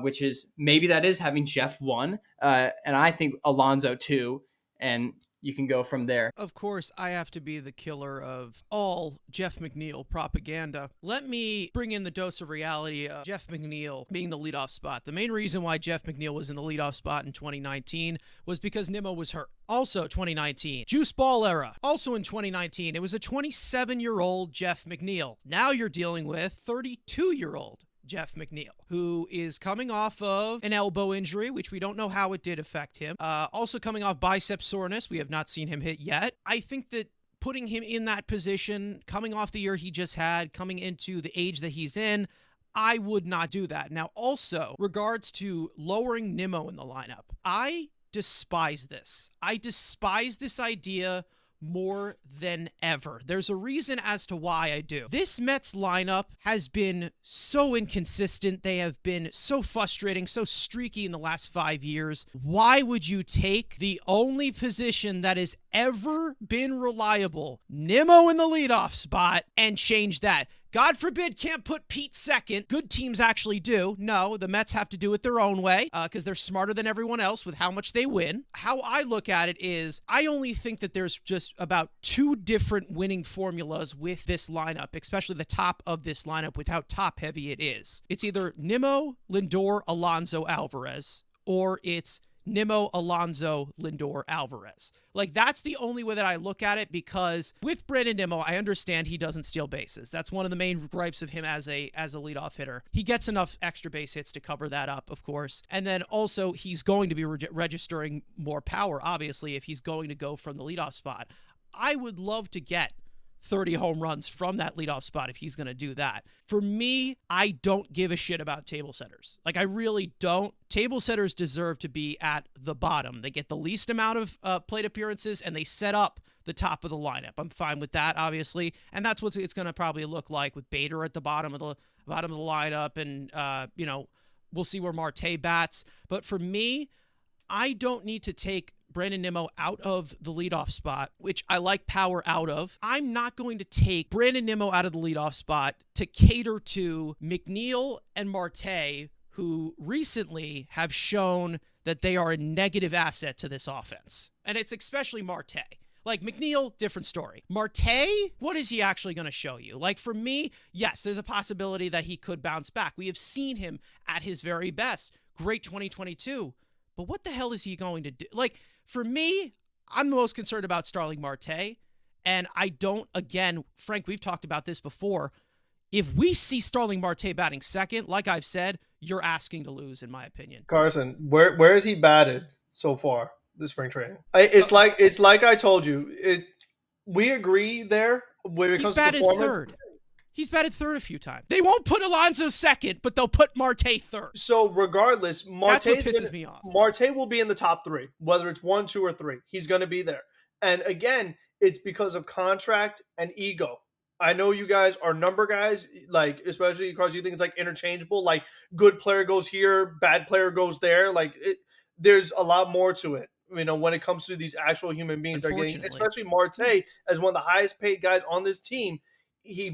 which is maybe that is having Jeff 1, and I think Alonso 2, and you can go from there. Of course, I have to be the killer of all Jeff McNeil propaganda. Let me bring in the dose of reality of Jeff McNeil being the leadoff spot. The main reason why Jeff McNeil was in the leadoff spot in 2019 was because Nimmo was hurt. Also 2019. Juice ball era. Also in 2019. It was a 27-year-old Jeff McNeil. Now you're dealing with 32-year-old Jeff McNeil, who is coming off of an elbow injury, which we don't know how it did affect him. Also coming off bicep soreness. We have not seen him hit yet. I think that putting him in that position, coming off the year he just had, coming into the age that he's in, I would not do that. Now, also, regards to lowering Nimmo in the lineup, I despise this. I despise this idea more than ever. There's a reason as to why I do. This Mets lineup has been so inconsistent. They have been so frustrating, so streaky in the last 5 years. Why would you take the only position that has ever been reliable, Nimmo in the leadoff spot, and change that? God forbid can't put Pete second. Good teams actually do. No, the Mets have to do it their own way because they're smarter than everyone else with how much they win. How I look at it is I only think that there's just about 2 different winning formulas with this lineup, especially the top of this lineup with how top heavy it is. It's either Nimmo, Lindor, Alonso, Alvarez, or it's Nimmo, Alonso, Lindor, Alvarez. Like, that's the only way that I look at it, because with Brandon Nimmo, I understand he doesn't steal bases. That's one of the main gripes of him as a leadoff hitter. He gets enough extra base hits to cover that up, of course. And then also, he's going to be registering more power, obviously, if he's going to go from the leadoff spot. I would love to get 30 home runs from that leadoff spot if he's going to do that. For me, I don't give a shit about table setters. Like, I really don't. Table setters deserve to be at the bottom. They get the least amount of plate appearances, and they set up the top of the lineup. I'm fine with that, obviously, and that's what it's going to probably look like with Bader at the bottom of the lineup, and we'll see where Marte bats. But for me, I don't need to take Brandon Nimmo out of the leadoff spot, which I like power out of. I'm not going to take Brandon Nimmo out of the leadoff spot to cater to McNeil and Marte, who recently have shown that they are a negative asset to this offense. And it's especially Marte. Like, McNeil, different story. Marte, what is he actually going to show you? Like, for me, yes, there's a possibility that he could bounce back. We have seen him at his very best. Great 2022. But what the hell is he going to do? Like, for me, I'm the most concerned about Starling Marte. And I don't, again, Frank, we've talked about this before. If we see Starling Marte batting second, like I've said, you're asking to lose, in my opinion. Carson, where has he batted so far this spring training? It's like I told you. We agree there when it comes to performance. He's batted third. He's batted third a few times. They won't put Alonso second, but they'll put Marte third. So regardless, That's what pisses me off. Marte will be in the top 3, whether it's 1, 2, or 3. He's going to be there. And again, it's because of contract and ego. I know you guys are number guys, like, especially because you think it's like interchangeable. Like, good player goes here, bad player goes there. Like, there's a lot more to it. When it comes to these actual human beings that are getting, especially Marte as one of the highest paid guys on this team.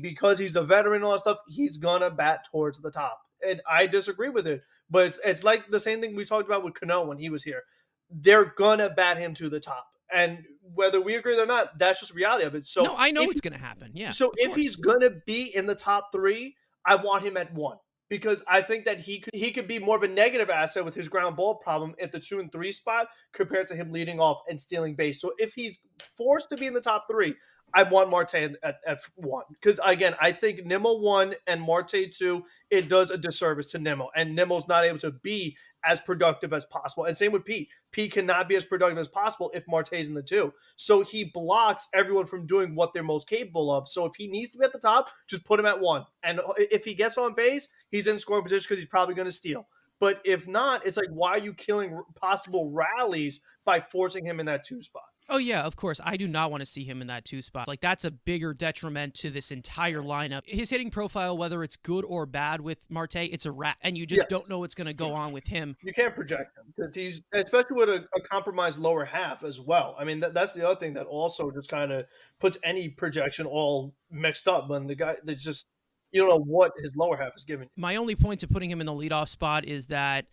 Because he's a veteran and all that stuff, he's gonna bat towards the top. And I disagree with it. But it's like the same thing we talked about with Cano when he was here. They're gonna bat him to the top. And whether we agree or not, that's just reality of it. So no, I know it's gonna happen. Yeah. So if he's gonna be in the top 3, I want him at 1. because I think that he could be more of a negative asset with his ground ball problem at the 2 and 3 spot compared to him leading off and stealing base. So if he's forced to be in the top three, I want Marte at one, because again, I think Nimmo one and Marte two, it does a disservice to Nimmo, and Nimmo's not able to be as productive as possible. And same with Pete. Pete cannot be as productive as possible if Marte's in the two. So he blocks everyone from doing what they're most capable of. So if he needs to be at the top, just put him at one. And if he gets on base, he's in scoring position because he's probably going to steal. But if not, it's like, why are you killing possible rallies by forcing him in that two spot? Oh, yeah, of course. I do not want to see him in that two spot. Like, that's a bigger detriment to this entire lineup. His hitting profile, whether it's good or bad with Marte, it's a rat, and you just don't know what's going to go on with him. You can't project him because he's, especially with a compromised lower half as well. I mean, that's the other thing that also just kind of puts any projection all mixed up when the guy that's just, you don't know what his lower half is giving you. My only point to putting him in the leadoff spot is that,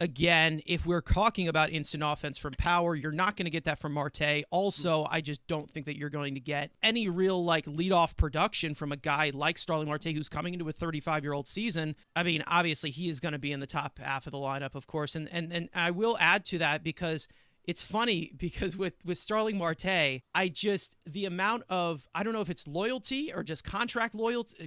again, if we're talking about instant offense from power, you're not going to get that from Marte. Also, I just don't think that you're going to get any real like leadoff production from a guy like Starling Marte, who's coming into a 35-year-old season. I mean, obviously, he is going to be in the top half of the lineup, of course. And I will add to that because it's funny because with Starling Marte, the amount of, I don't know if it's loyalty or just contract loyalty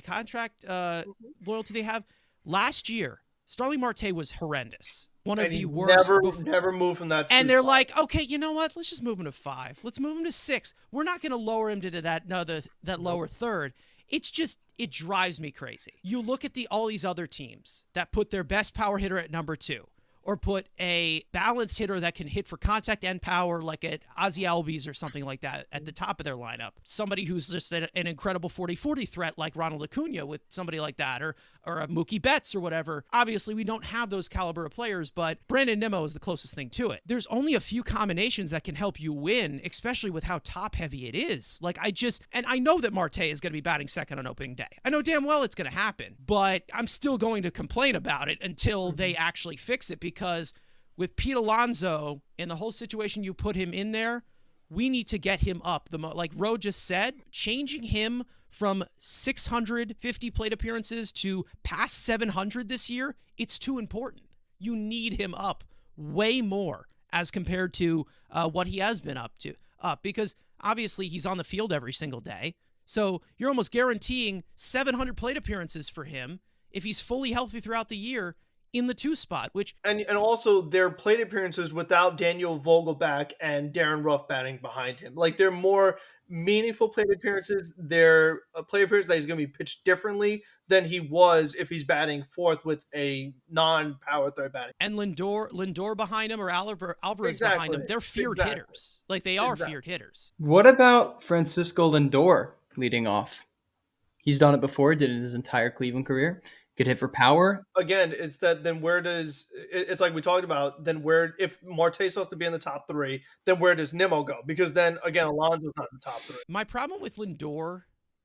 they have. Last year, Starling Marte was horrendous. One of the worst. Never move from that. And they're like, okay, you know what? Let's just move him to 5. Let's move him to 6. We're not going to lower him to that lower third. It's just, it drives me crazy. You look at all these other teams that put their best power hitter at number 2, or put a balanced hitter that can hit for contact and power, like at Ozzy Albies or something like that, at the top of their lineup. Somebody who's just an incredible 40-40 threat like Ronald Acuna with somebody like that, or a Mookie Betts or whatever. Obviously, we don't have those caliber of players, but Brandon Nimmo is the closest thing to it. There's only a few combinations that can help you win, especially with how top-heavy it is. Like, and I know that Marte is going to be batting second on opening day. I know damn well it's going to happen, but I'm still going to complain about it until they actually fix it, because with Pete Alonso and the whole situation you put him in there, we need to get him up. Like Ro just said, changing him from 650 plate appearances to past 700 this year, it's too important. You need him up way more as compared to what he has been up, because obviously he's on the field every single day. So you're almost guaranteeing 700 plate appearances for him if he's fully healthy throughout the year in the 2 spot, which and also their plate appearances without Daniel Vogelback and Darren Ruff batting behind him. Like, they're more meaningful plate appearances. They're a plate appearance that he's going to be pitched differently than he was if he's batting 4th with a non-power third batting. And Lindor behind him, or Alvarez behind him, they're feared hitters. Like, they are feared hitters. What about Francisco Lindor leading off? He's done it before, did it his entire Cleveland career. Could hit for power. Again, it's that then where does, it's like we talked about, then where, if Marte's supposed to be in the top 3, then where does Nimmo go? Because then, again, Alonso's not in the top 3. My problem with Lindor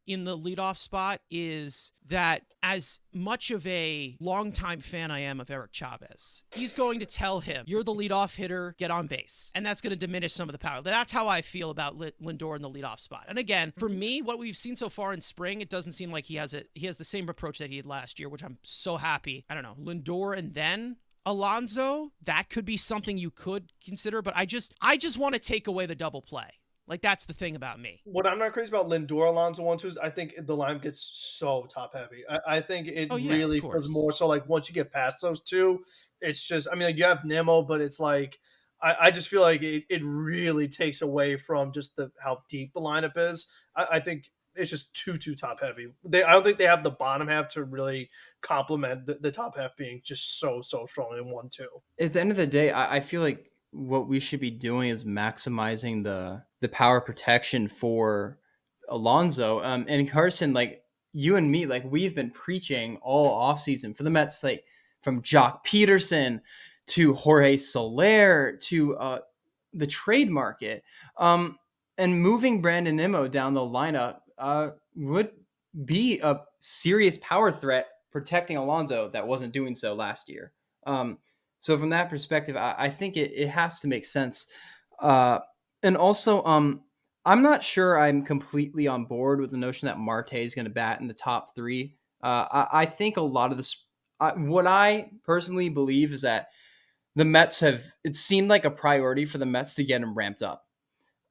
in the leadoff spot is that, as much of a longtime fan I am of Eric Chavez, he's going to tell him, you're the leadoff hitter, get on base. And that's going to diminish some of the power. That's how I feel about Lindor in the leadoff spot. And again, for me, what we've seen so far in spring, it doesn't seem like he has the same approach that he had last year, which I'm so happy. I don't know, Lindor and then Alonso, that could be something you could consider, but I just want to take away the double play. Like, that's the thing about me. What I'm not crazy about Lindor, Alonso 1-2 is I think the line gets so top heavy. I think it really feels more so like once you get past those two, it's just, I mean, like, you have Nimmo, but it's like, I just feel like it really takes away from just how deep the lineup is. I think it's just too top heavy. I don't think they have the bottom half to really complement the top half being just so strong in 1-2. At the end of the day, I feel like what we should be doing is maximizing the power protection for Alonso. And Carson, like you and me, like we've been preaching all offseason for the Mets, like from Jock Peterson to Jorge Soler to the trade market. And moving Brandon Nimmo down the lineup would be a serious power threat protecting Alonso that wasn't doing so last year. So from that perspective, I think it has to make sense. And also, I'm not sure I'm completely on board with the notion that Marte is going to bat in the top 3. I think a lot of this, What I personally believe is that the Mets it seemed like a priority for the Mets to get him ramped up.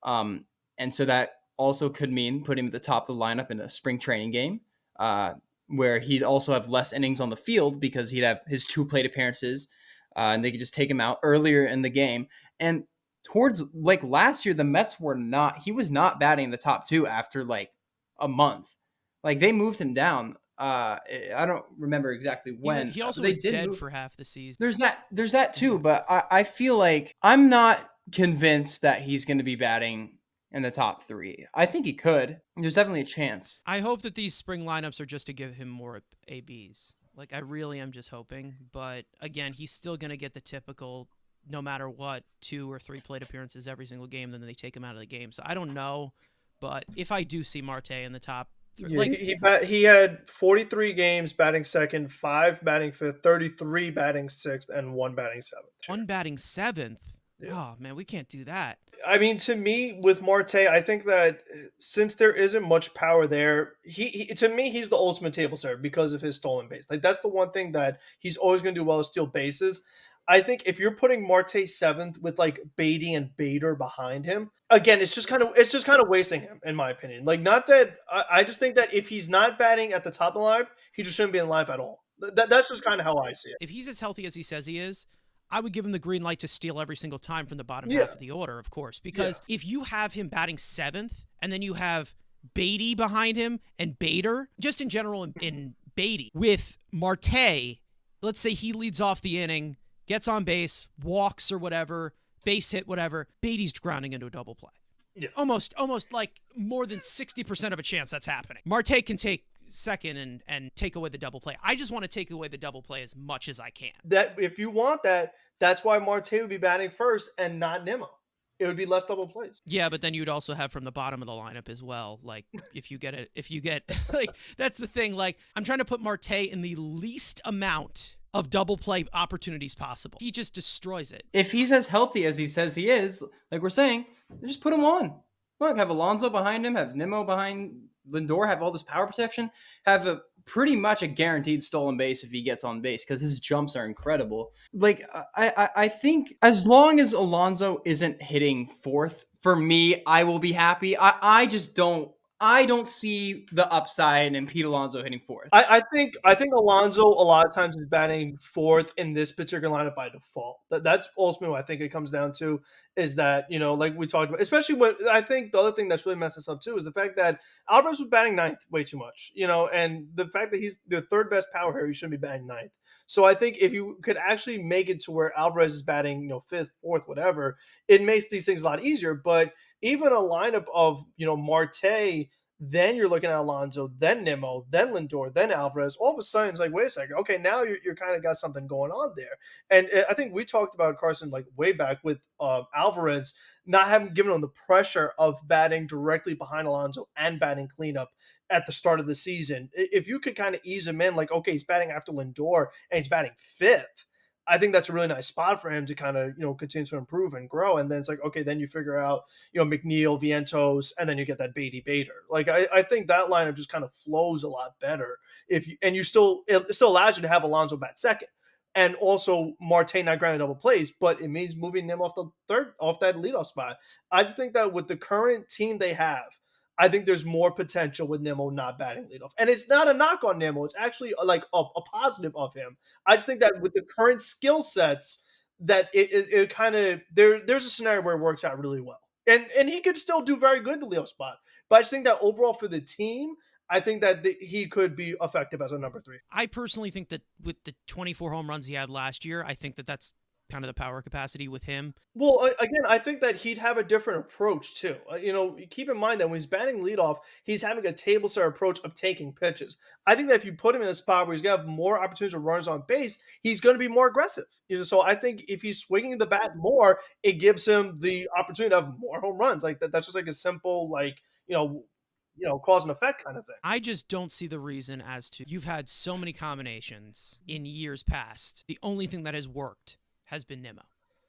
Um, and so that also could mean putting him at the top of the lineup in a spring training game, where he'd also have less innings on the field because he'd have his 2 plate appearances, and they could just take him out earlier in the game. And towards like last year, the Mets he was not batting in the top 2 after like a month. Like they moved him down. I don't remember exactly when. He also they was did dead move. for half the season. There's that too, but I feel like I'm not convinced that he's going to be batting in the top 3. I think he could. There's definitely a chance. I hope that these spring lineups are just to give him more ABs. Like, I really am just hoping. But again, he's still going to get the typical, no matter what, 2 or 3 plate appearances every single game, then they take him out of the game. So I don't know. But if I do see Marte in the top 3, Yeah, he had 43 games batting second, 5 batting fifth, 33 batting sixth, and 1 batting seventh. 1 batting 7th. Yeah. Oh, man, we can't do that. I mean, to me, with Marte, I think that since there isn't much power there, he to me, he's the ultimate table setter because of his stolen base. Like, that's the one thing that he's always going to do well is steal bases. I think if you're putting Marte 7th with like Beatty and Bader behind him, again, it's just kind of wasting him, in my opinion. Like, not that I just think that if he's not batting at the top of the lineup, he just shouldn't be in the lineup at all. That's just kind of how I see it. If he's as healthy as he says he is, I would give him the green light to steal every single time from the bottom half of the order, of course. Because if you have him batting 7th, and then you have Beatty behind him and Bader, just in general in Beatty, with Marte, let's say he leads off the inning, gets on base, walks or whatever, base hit, whatever, Beatty's grounding into a double play. Yeah. Almost like more than 60% of a chance that's happening. Marte can take second and take away the double play. I just want to take away the double play as much as I can. That if you want that, that's why Marte would be batting first and not Nimmo. It would be less double plays. Yeah, but then you'd also have from the bottom of the lineup as well. Like if you get like that's the thing. Like I'm trying to put Marte in the least amount of double play opportunities possible. He just destroys it. If he's as healthy as he says he is, like we're saying, just put him on. Look, have Alonso behind him, have Nimmo behind Lindor, have all this power protection, have pretty much a guaranteed stolen base if he gets on base because his jumps are incredible. Like I think as long as Alonso isn't hitting 4th, for me, I will be happy. I don't see the upside in Pete Alonso hitting 4th. I think Alonso a lot of times is batting 4th in this particular lineup by default. That's ultimately what I think it comes down to is that, like we talked about, especially when I think the other thing that's really messed us up too is the fact that Alvarez was batting 9th way too much, and the fact that he's the 3rd best power hitter, he shouldn't be batting 9th. So I think if you could actually make it to where Alvarez is batting, 5th, 4th, whatever, it makes these things a lot easier. But even a lineup of, Marte, then you're looking at Alonso, then Nimmo, then Lindor, then Alvarez. All of a sudden, it's like, wait a second. Okay, now you're kind of got something going on there. And I think we talked about Carson like way back with Alvarez not having given him the pressure of batting directly behind Alonso and batting cleanup at the start of the season. If you could kind of ease him in, like, okay, he's batting after Lindor and he's batting 5th. I think that's a really nice spot for him to kind of, continue to improve and grow. And then it's like, okay, then you figure out, McNeil, Vientos, and then you get that Beatty Bader. Like, I think that lineup just kind of flows a lot better. It still allows you to have Alonso bat second. And also Marte not grounding double plays, but it means moving him off that leadoff spot. I just think that with the current team they have, I think there's more potential with Nimmo not batting leadoff. And it's not a knock on Nimmo. It's actually like a positive of him. I just think that with the current skill sets, that it kind of there's a scenario where it works out really well. And he could still do very good in the leadoff spot. But I just think that overall for the team, I think that he could be effective as a number 3. I personally think that with the 24 home runs he had last year, I think that that's kind of the power capacity with him. Well, again, I think that he'd have a different approach too. Keep in mind that when he's batting leadoff, he's having a table setter approach of taking pitches. I think that if you put him in a spot where he's going to have more opportunities of runners on base, he's going to be more aggressive. So I think if he's swinging the bat more, it gives him the opportunity to have more home runs. Like that's just like a simple, cause and effect kind of thing. I just don't see the reason as to you've had so many combinations in years past. The only thing that has worked has been Nimmo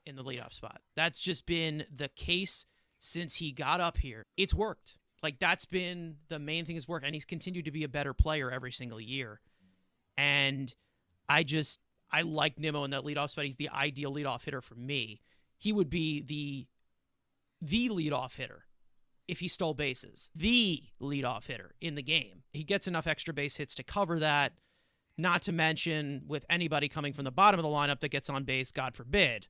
in the leadoff spot. That's just been the case since he got up here. It's worked. Like, that's been the main thing has worked, and he's continued to be a better player every single year. And I like Nimmo in that leadoff spot. He's the ideal leadoff hitter for me. He would be the leadoff hitter if he stole bases. The leadoff hitter in the game. He gets enough extra base hits to cover that. Not to mention, with anybody coming from the bottom of the lineup that gets on base, God forbid,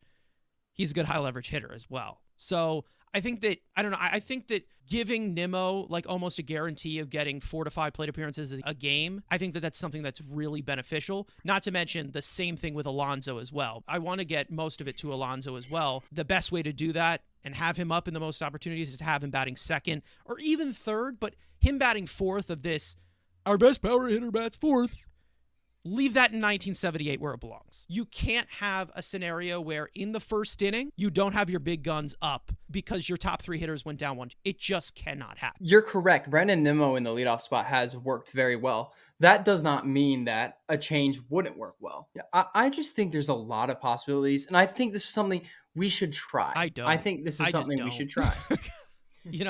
he's a good high leverage hitter as well. So I think that, I don't know, I think that giving Nimmo like almost a guarantee of getting 4 to 5 plate appearances a game, I think that that's something that's really beneficial. Not to mention the same thing with Alonso as well. I want to get most of it to Alonso as well. The best way to do that and have him up in the most opportunities is to have him batting second or even third, but him batting fourth of this, our best power hitter bats fourth. Leave that in 1978 where it belongs. You can't have a scenario where in the first inning, you don't have your big guns up because your top 3 hitters went down 1. It just cannot happen. You're correct. Brandon Nimmo in the leadoff spot has worked very well. That does not mean that a change wouldn't work well. I just think there's a lot of possibilities, and I think this is something we should try. I think this is something we should try.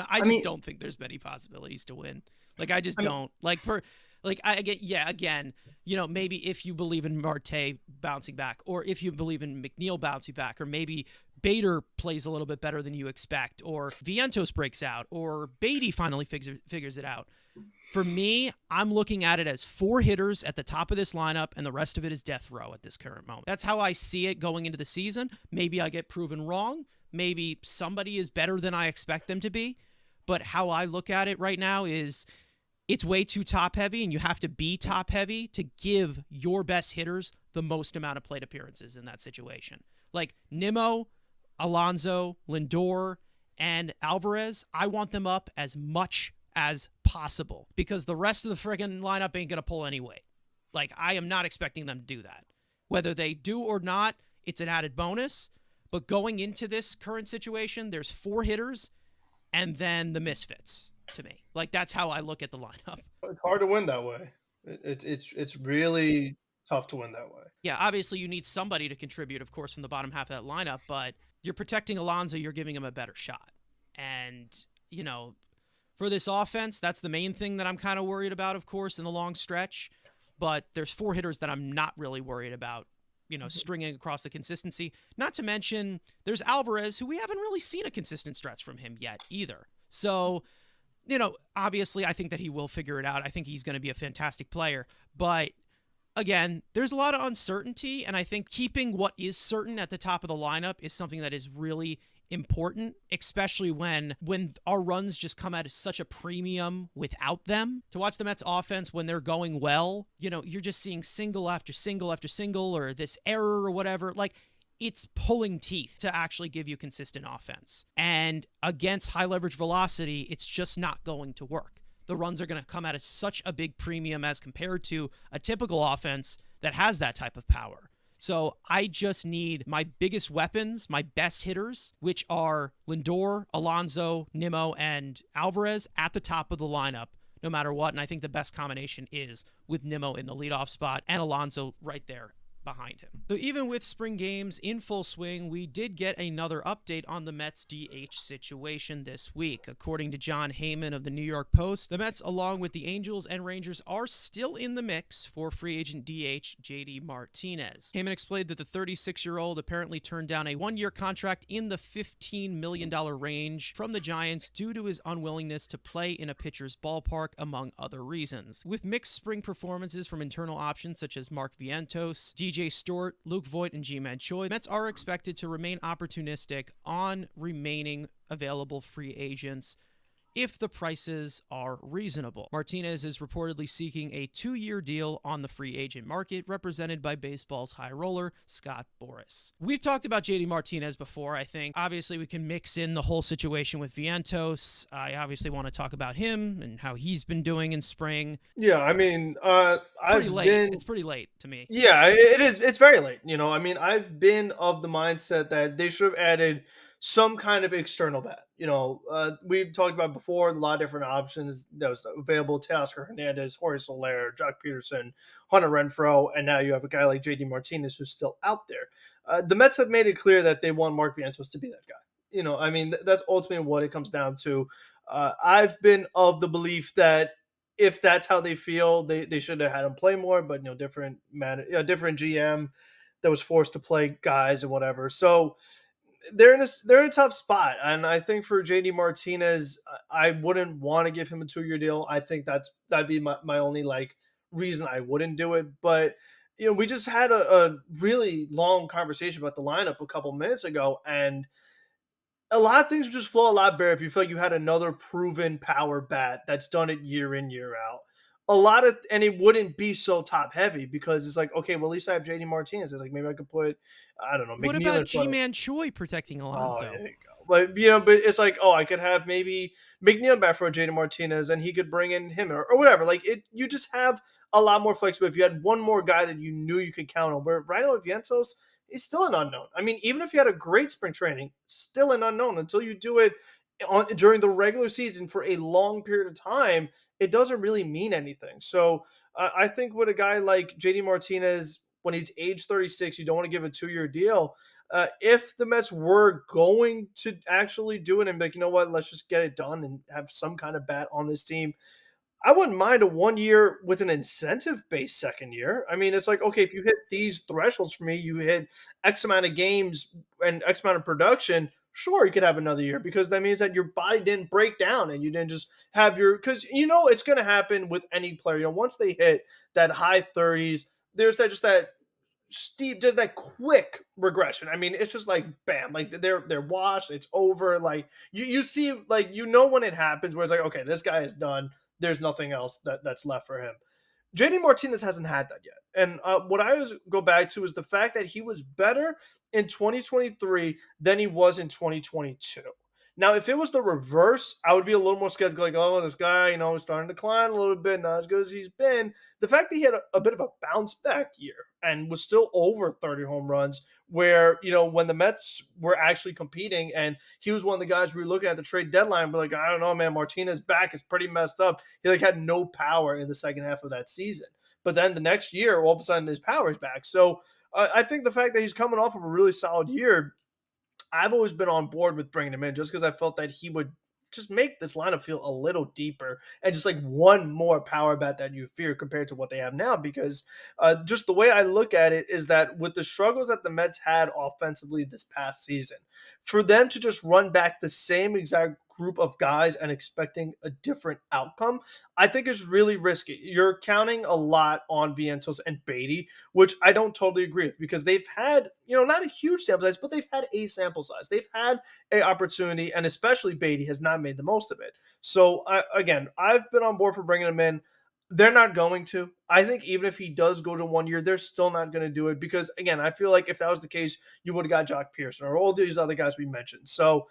I just don't think there's many possibilities to win. Like, I just don't. Again, maybe if you believe in Marte bouncing back, or if you believe in McNeil bouncing back, or maybe Bader plays a little bit better than you expect, or Vientos breaks out, or Beatty finally figures it out. For me, I'm looking at it as 4 hitters at the top of this lineup, and the rest of it is death row at this current moment. That's how I see it going into the season. Maybe I get proven wrong. Maybe somebody is better than I expect them to be. But how I look at it right now is it's way too top heavy, and you have to be top heavy to give your best hitters the most amount of plate appearances in that situation. Like Nimmo, Alonso, Lindor, and Alvarez, I want them up as much as possible because the rest of the friggin' lineup ain't going to pull any weight. Like, I am not expecting them to do that. Whether they do or not, it's an added bonus. But going into this current situation, there's 4 hitters and then the misfits. To me, like, that's how I look at the lineup. It's hard to win that way. It's really tough to win that way. Yeah, obviously you need somebody to contribute, of course, from the bottom half of that lineup, but you're protecting Alonso, you're giving him a better shot. And, for this offense, that's the main thing that I'm kind of worried about, of course, in the long stretch. But there's 4 hitters that I'm not really worried about, stringing across the consistency. Not to mention there's Alvarez, who we haven't really seen a consistent stretch from him yet either. So, obviously, I think that he will figure it out. I think he's going to be a fantastic player. But, again, there's a lot of uncertainty, and I think keeping what is certain at the top of the lineup is something that is really important, especially when our runs just come at such a premium without them. To watch the Mets offense when they're going well, you're just seeing single after single after single, or this error or whatever. Like, it's pulling teeth to actually give you consistent offense. And against high leverage velocity, it's just not going to work. The runs are going to come at such a big premium as compared to a typical offense that has that type of power. So I just need my biggest weapons, my best hitters, which are Lindor, Alonso, Nimmo, and Alvarez at the top of the lineup, no matter what. And I think the best combination is with Nimmo in the leadoff spot and Alonso right there behind him. So even with spring games in full swing, we did get another update on the Mets DH situation this week. According to John Heyman of the New York Post, the Mets, along with the Angels and Rangers, are still in the mix for free agent DH JD Martinez. Heyman explained that the 36-year-old apparently turned down a 1-year contract in the $15 million range from the Giants due to his unwillingness to play in a pitcher's ballpark, among other reasons. With mixed spring performances from internal options such as Mark Vientos, DJ Stewart, Luke Voigt, and Ji-Man Choi, Mets are expected to remain opportunistic on remaining available free agents if the prices are reasonable. Martinez is reportedly seeking a 2-year deal on the free agent market, represented by baseball's high roller, Scott Boras. We've talked about JD Martinez before, I think. Obviously, we can mix in the whole situation with Vientos. I obviously want to talk about him and how he's been doing in spring. Yeah, I mean, It's pretty late to me. Yeah, it is. It's very late. I've been of the mindset that they should have added some kind of external bat. We've talked about before a lot of different options that was available: Teoscar Hernandez, Jorge Soler, Jock Peterson, Hunter Renfroe, and now you have a guy like JD Martinez who's still out there. The Mets have made it clear that they want Mark Vientos to be that guy. That's ultimately what it comes down to. I've been of the belief that if that's how they feel, they should have had him play more. But different man, different GM that was forced to play guys and whatever. So they're in a tough spot, and I think for JD Martinez, I wouldn't want to give him a 2-year deal. I think that'd be my only like reason I wouldn't do it. But we just had a really long conversation about the lineup a couple minutes ago, and a lot of things would just flow a lot better if you feel like you had another proven power bat that's done it year in, year out. And it wouldn't be so top heavy because it's like, okay, well, at least I have JD Martinez. It's like maybe I could put, I don't know, What McNeil about in front of. G-Man Choi protecting Oh, there Alonso? you go. But it's like, oh, I could have maybe McNeil back for JD Martinez, and he could bring in him or whatever. Like you just have a lot more flexibility if you had one more guy that you knew you could count on. Where Rhino Vientos is still an unknown. I mean, even if you had a great spring training, still an unknown until you do it during the regular season for a long period of time. It doesn't really mean anything. So I think with a guy like JD Martinez, when he's age 36, you don't want to give a 2-year deal. If the Mets were going to actually do it and be like, you know what, let's just get it done and have some kind of bat on this team, I wouldn't mind a 1 year with an incentive based second year. I mean, it's like, okay, if you hit these thresholds for me, you hit X amount of games and X amount of production, sure, you could have another year because that means that your body didn't break down and you didn't just have because it's going to happen with any player. Once they hit that high 30s, there's that steep, just that quick regression. I mean, it's just like bam, like they're washed, it's over. Like you see, like when it happens, where it's like, okay, this guy is done. There's nothing else that's left for him. JD Martinez hasn't had that yet. And what I always go back to is the fact that he was better in 2023 than he was in 2022. Now, if it was the reverse, I would be a little more skeptical, like, oh, this guy, is starting to decline a little bit, not as good as he's been. The fact that he had a bit of a bounce back year and was still over 30 home runs, where, when the Mets were actually competing and he was one of the guys we were looking at the trade deadline, but like, I don't know, man, Martinez back is pretty messed up. He had no power in the second half of that season. But then the next year, all of a sudden, his power is back. So I think the fact that he's coming off of a really solid year, I've always been on board with bringing him in just because I felt that he would just make this lineup feel a little deeper and just like one more power bat that you fear compared to what they have now. Because just the way I look at it is that with the struggles that the Mets had offensively this past season, for them to just run back the same exact group of guys and expecting a different outcome, I think is really risky. You're counting a lot on Vientos and Beatty, which I don't totally agree with because they've had, not a huge sample size, but they've had a sample size. They've had a opportunity, and especially Beatty has not made the most of it. So I've been on board for bringing him in. They're not going to. I think even if he does go to 1 year, they're still not going to do it because, again, I feel like if that was the case, you would have got Jock Pearson or all these other guys we mentioned. So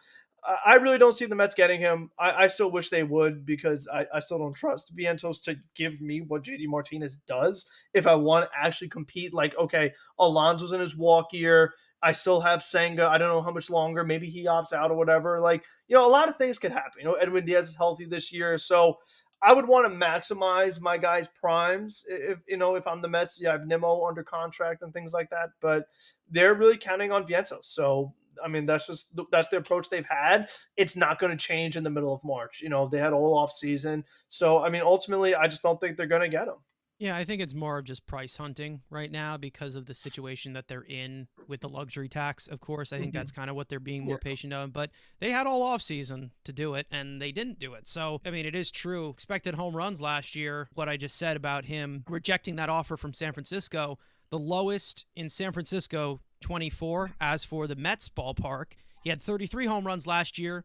I really don't see the Mets getting him. I still wish they would because I still don't trust Vientos to give me what JD Martinez does if I want to actually compete. Like, okay, Alonso's in his walk year. I still have Senga. I don't know how much longer. Maybe he opts out or whatever. Like, a lot of things could happen. Edwin Diaz is healthy this year. So I would want to maximize my guys' primes. If I'm the Mets, I have Nimmo under contract and things like that. But they're really counting on Vientos. So I mean, that's the approach they've had. It's not going to change in the middle of March. They had all off season. So, I mean, ultimately, I just don't think they're going to get him. Yeah, I think it's more of just price hunting right now because of the situation that they're in with the luxury tax. Of course, I think that's kind of what they're being more patient on. But they had all off season to do it, and they didn't do it. So, I mean, it is true. Expected home runs last year, what I just said about him rejecting that offer from San Francisco, the lowest in San Francisco, 24. As for the Mets ballpark, he had 33 home runs last year,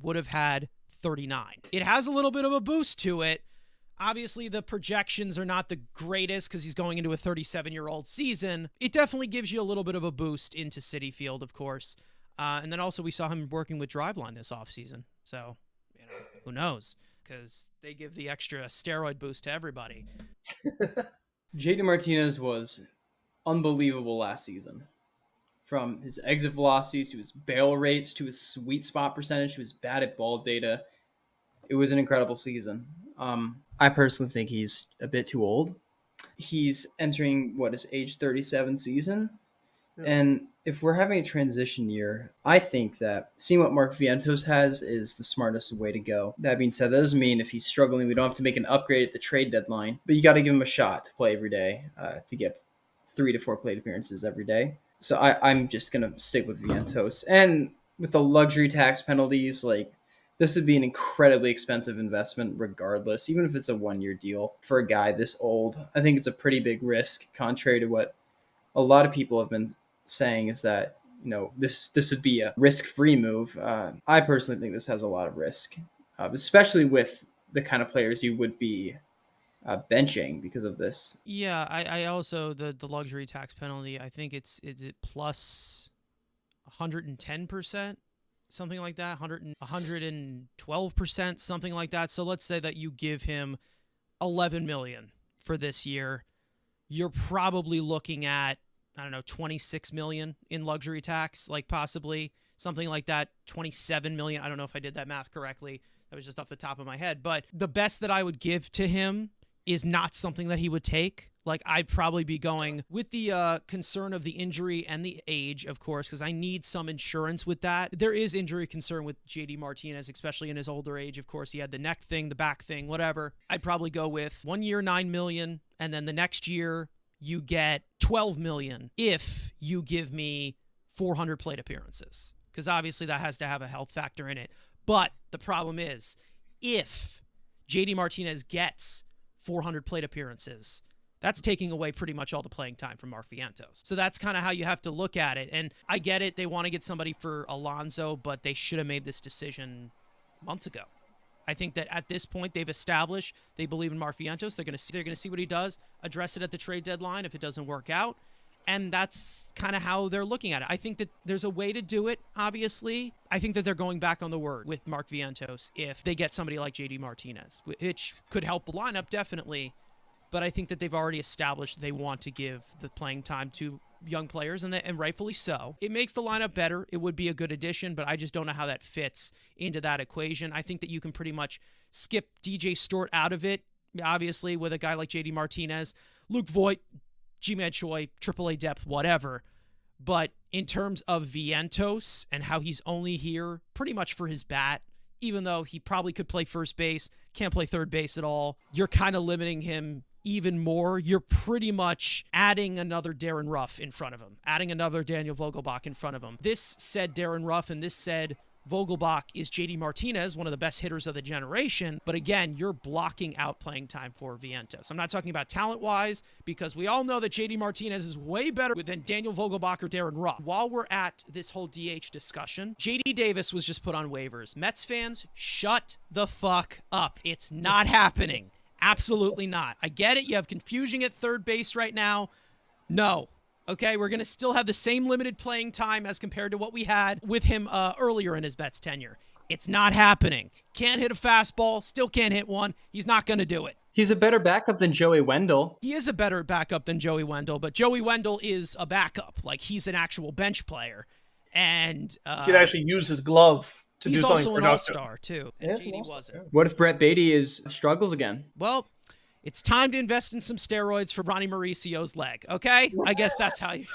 would have had 39. It has a little bit of a boost to it. Obviously, the projections are not the greatest because he's going into a 37-year-old season. It definitely gives you a little bit of a boost into Citi Field, of course. And then also we saw him working with Driveline this offseason. So, who knows? Because they give the extra steroid boost to everybody. JD Martinez was unbelievable last season. From his exit velocities to his barrel rates to his sweet spot percentage to his batted ball data, it was an incredible season. I personally think he's a bit too old. He's entering his age 37 season. And if we're having a transition year, I think that seeing what Mark Vientos has is the smartest way to go. That being said, that doesn't mean if he's struggling, we don't have to make an upgrade at the trade deadline. But you got to give him a shot to play every day, to get 3 to 4 plate appearances every day. So I'm just going to stick with Vientos. And with the luxury tax penalties, like, this would be an incredibly expensive investment regardless, even if it's a 1-year deal for a guy this old. I think it's a pretty big risk, contrary to what a lot of people have been saying, is that, this would be a risk-free move. I personally think this has a lot of risk, especially with the kind of players you would be benching because of this. Yeah, I also the luxury tax penalty. I think is it plus 110%, something like that, 112%, something like that. So let's say that you give him 11 million for this year. You're probably looking at, I don't know, 26 million in luxury tax, like possibly something like that, 27 million. I don't know if I did that math correctly. That was just off the top of my head. But the best that I would give to him is not something that he would take. Like, I'd probably be going with the concern of the injury and the age, of course, because I need some insurance with that. There is injury concern with JD Martinez, especially in his older age. Of course, he had the neck thing, the back thing, whatever. I'd probably go with 1 year, 9 million, and then the next year you get 12 million if you give me 400 plate appearances, because obviously that has to have a health factor in it. But the problem is, if JD Martinez gets 400 plate appearances, that's taking away pretty much all the playing time from Mark Vientos. So that's kind of how you have to look at it. And I get it. They want to get somebody for Alonso, but they should have made this decision months ago. I think that at this point they've established they believe in Mark Vientos. They're going to see what he does, address it at the trade deadline if it doesn't work out. And that's kind of how they're looking at it. I think that there's a way to do it, obviously. I think that they're going back on the word with Mark Vientos if they get somebody like JD Martinez, which could help the lineup, definitely. But I think that they've already established they want to give the playing time to young players, and rightfully so. It makes the lineup better. It would be a good addition, but I just don't know how that fits into that equation. I think that you can pretty much skip DJ Stewart out of it, obviously, with a guy like JD Martinez, Luke Voigt, Ji-Man Choi, AAA depth, whatever. But in terms of Vientos and how he's only here pretty much for his bat, even though he probably could play first base, can't play third base at all, you're kind of limiting him even more. You're pretty much adding another Darren Ruff in front of him, adding another Daniel Vogelbach in front of him. This said Darren Ruff and this said Vogelbach is JD Martinez, one of the best hitters of the generation. But again, you're blocking out playing time for Vientos. I'm not talking about talent-wise, because we all know that JD Martinez is way better than Daniel Vogelbach or Darren Ruff. While we're at this whole DH discussion, JD Davis was just put on waivers. Mets fans, shut the fuck up. It's not happening. Absolutely not. I get it. You have confusion at third base right now. No. Okay, we're going to still have the same limited playing time as compared to what we had with him earlier in his Mets tenure. It's not happening. Can't hit a fastball. Still can't hit one. He's not going to do it. He's a better backup than Joey Wendell. He is a better backup than Joey Wendell, but Joey Wendell is a backup. Like, he's an actual bench player. And he could actually use his glove to do something. He's also an all-star, too. And Yeah, JD wasn't. What if Brett Beatty struggles again? Well, it's time to invest in some steroids for Ronnie Mauricio's leg, okay? I guess that's how you...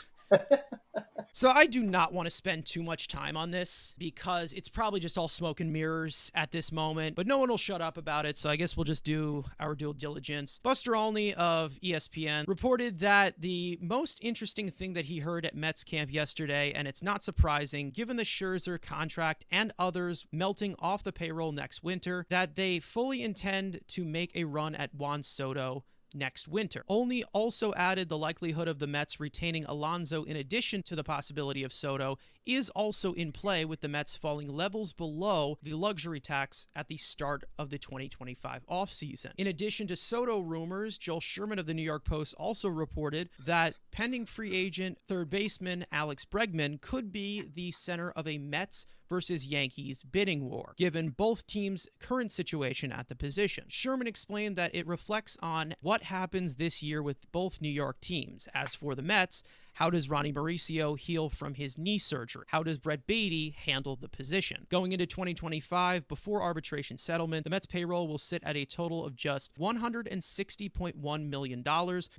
So I do not want to spend too much time on this because it's probably just all smoke and mirrors at this moment, but no one will shut up about it, so I guess we'll just do our due diligence. Buster Olney of ESPN reported that the most interesting thing that he heard at Mets camp yesterday, and it's not surprising given the Scherzer contract and others melting off the payroll next winter, that they fully intend to make a run at Juan Soto next winter. Olney also added the likelihood of the Mets retaining Alonso in addition to the possibility of Soto is also in play, with the Mets falling levels below the luxury tax at the start of the 2025 offseason. In addition to Soto rumors, Joel Sherman of the New York Post also reported that pending free agent third baseman Alex Bregman could be the center of a Mets versus Yankees bidding war, given both teams' current situation at the position. Sherman explained that it reflects on what happens this year with both New York teams. As for the Mets, How does Ronnie Mauricio heal from his knee surgery? How does Brett Baty handle the position? Going into 2025, before arbitration settlement, the Mets payroll will sit at a total of just $160.1 million,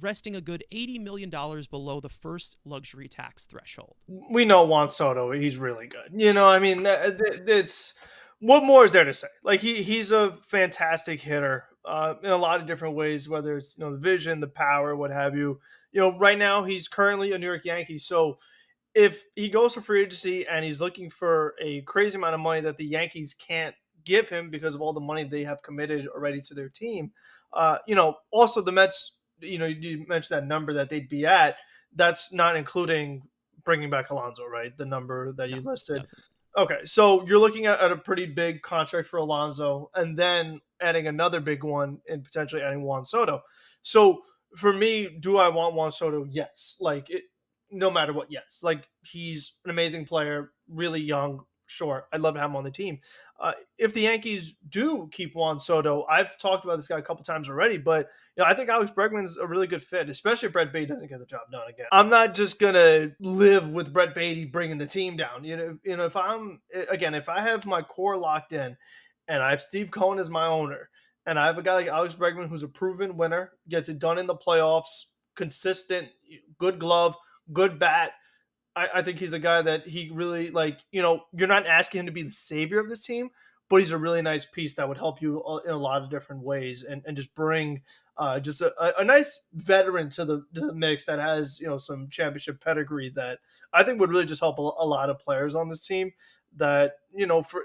resting a good $80 million below the first luxury tax threshold. We know Juan Soto, he's really good. I mean, it's what more is there to say? Like he's a fantastic hitter in a lot of different ways, whether it's the vision, the power, what have you. Right now he's currently a New York Yankee, so if he goes for free agency and he's looking for a crazy amount of money that the Yankees can't give him because of all the money they have committed already to their team, also the Mets, you mentioned that number that they'd be at. That's not including bringing back Alonso, right? The number that you listed. Doesn't. Okay, so you're looking at a pretty big contract for Alonso, and then adding another big one and potentially adding Juan Soto. So for me, do I want Juan Soto? Yes. No matter what, yes. Like he's an amazing player, really young. Sure, I'd love to have him on the team. If the Yankees do keep Juan Soto, I've talked about this guy a couple times already, but I think Alex Bregman's a really good fit, especially if Brett Baty doesn't get the job done again. I'm not just gonna live with Brett Baty bringing the team down. If I have my core locked in, and I have Steve Cohen as my owner, and I have a guy like Alex Bregman who's a proven winner, gets it done in the playoffs, consistent, good glove, good bat. I think he's a guy that he really you're not asking him to be the savior of this team, but he's a really nice piece that would help you in a lot of different ways and just bring just a nice veteran to the mix that has some championship pedigree that I think would really just help a lot of players on this team that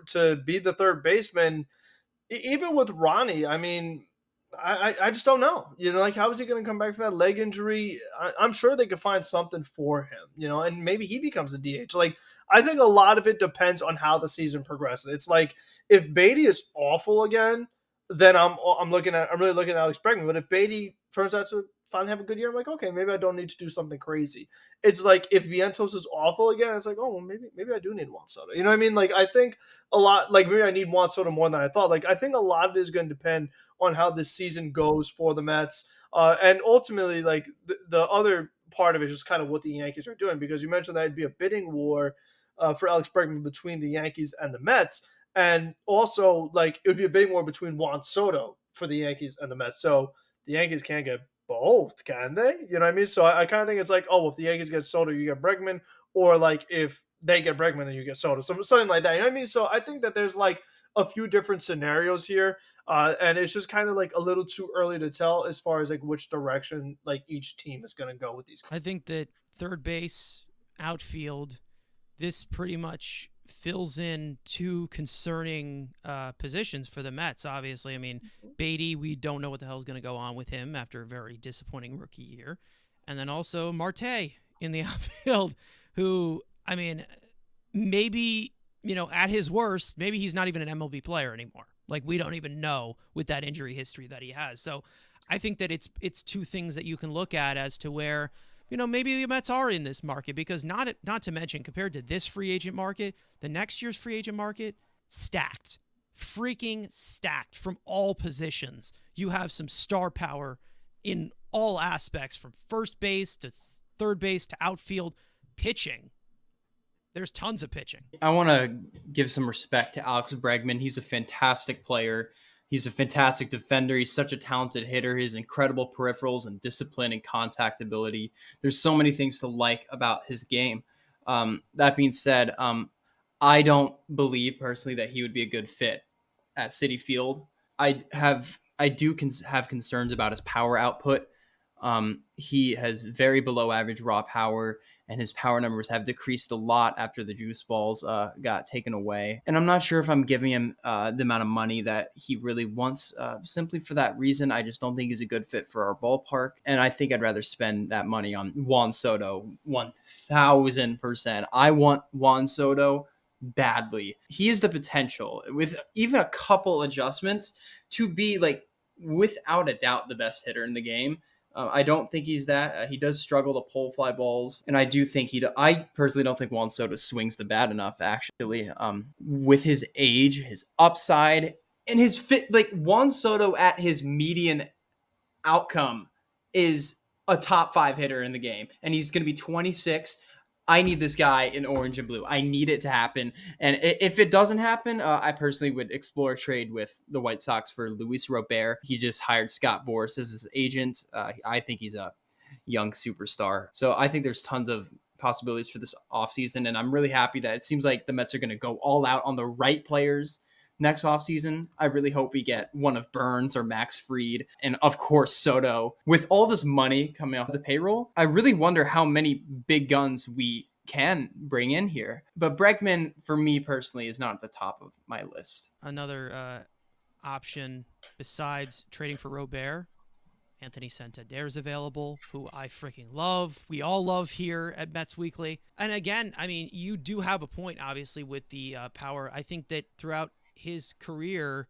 to be the third baseman, even with Ronnie. I mean, I just don't know. How is he going to come back from that leg injury? I'm sure they could find something for him, and maybe he becomes the DH. I think a lot of it depends on how the season progresses. It's like if Baty is awful again, then I'm really looking at Alex Bregman. But if Baty turns out to finally have a good year, I'm like, okay, maybe I don't need to do something crazy. It's like if Vientos is awful again, it's like, oh, well, maybe I do need Juan Soto. You know what I mean? I think a lot, maybe I need Juan Soto more than I thought. I think a lot of it is going to depend on how this season goes for the Mets. And ultimately, the other part of it is just kind of what the Yankees are doing, because you mentioned that it'd be a bidding war for Alex Bregman between the Yankees and the Mets. And also, it would be a bidding war between Juan Soto for the Yankees and the Mets. So the Yankees can't get both, can they? You know what I mean? So I kind of think it's if the Yankees get Soto, you get Bregman, or if they get Bregman, then you get Soto, something like that. You know what I mean? So I think that there's a few different scenarios here, and it's just kind of a little too early to tell as far as which direction each team is going to go with these. I think that third base, outfield, this pretty much fills in two concerning positions for the Mets. Obviously, I mean, Baty, we don't know what the hell is going to go on with him after a very disappointing rookie year. And then also Marte in the outfield, who, I mean, maybe, at his worst, maybe he's not even an MLB player anymore. We don't even know with that injury history that he has. So I think that it's two things that you can look at as to where, maybe the Mets are in this market, because not to mention, compared to this free agent market, the next year's free agent market, stacked. Freaking stacked from all positions. You have some star power in all aspects, from first base to third base to outfield. Pitching. There's tons of pitching. I want to give some respect to Alex Bregman. He's a fantastic player. He's a fantastic defender. He's such a talented hitter. His incredible peripherals and discipline and contact ability. There's so many things to like about his game. That being said, I don't believe personally that he would be a good fit at Citi Field. I do have concerns about his power output. He has very below average raw power, and his power numbers have decreased a lot after the juice balls got taken away. And I'm not sure if I'm giving him the amount of money that he really wants, simply for that reason. I just don't think he's a good fit for our ballpark. And I think I'd rather spend that money on Juan Soto 1,000%. I want Juan Soto badly. He has the potential, with even a couple adjustments, to be without a doubt the best hitter in the game. I don't think he's that. He does struggle to pull fly balls, and I do think I personally don't think Juan Soto swings the bat enough, actually. With his age, his upside, and his fit, Juan Soto at his median outcome is a top 5 hitter in the game, and he's going to be 26. I need this guy in orange and blue. I need it to happen. And if it doesn't happen, I personally would explore a trade with the White Sox for Luis Robert. He just hired Scott Boras as his agent. I think he's a young superstar. So I think there's tons of possibilities for this offseason. And I'm really happy that it seems like the Mets are going to go all out on the right players next offseason. I really hope we get one of Burns or Max Fried, and of course Soto. With all this money coming off the payroll, I really wonder how many big guns we can bring in here. But Bregman, for me personally, is not at the top of my list. Another option besides trading for Robert, Anthony Santander's available, who I freaking love. We all love here at Mets Weekly. And again, I mean, you do have a point, obviously, with the power. I think that throughout his career,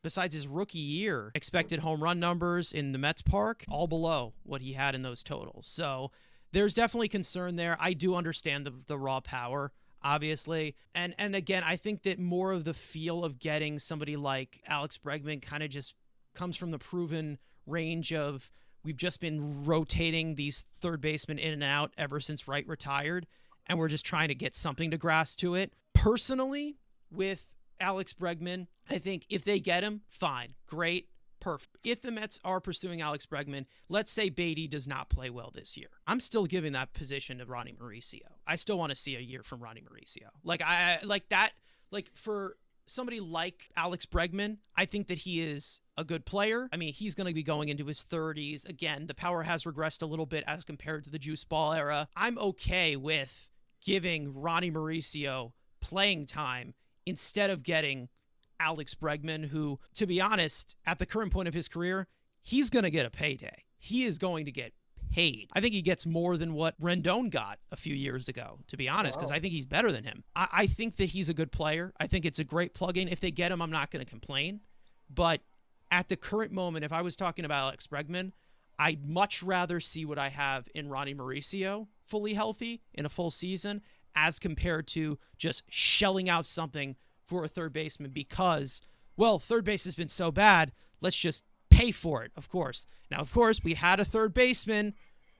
besides his rookie year, expected home run numbers in the Mets park, all below what he had in those totals. So there's definitely concern there. I do understand the raw power, obviously. And again, I think that more of the feel of getting somebody like Alex Bregman kind of just comes from the proven range of we've just been rotating these third basemen in and out ever since Wright retired, and we're just trying to get something to grasp to it. Personally, with Alex Bregman, I think if they get him, fine, great, perfect. If the Mets are pursuing Alex Bregman, let's say Beatty does not play well this year, I'm still giving that position to Ronnie Mauricio. I still want to see a year from Ronnie Mauricio. For somebody like Alex Bregman, I think that he is a good player. I mean, he's going to be going into his 30s. Again, the power has regressed a little bit as compared to the juice ball era. I'm okay with giving Ronnie Mauricio playing time instead of getting Alex Bregman, who, to be honest, at the current point of his career, he's going to get a payday. He is going to get paid. I think he gets more than what Rendon got a few years ago, to be honest, because I think he's better than him. I think that he's a good player. I think it's a great plug-in. If they get him, I'm not going to complain. But at the current moment, if I was talking about Alex Bregman, I'd much rather see what I have in Ronnie Mauricio fully healthy in a full season as compared to just shelling out something for a third baseman because, well, third base has been so bad, let's just pay for it, of course. Now, of course, we had a third baseman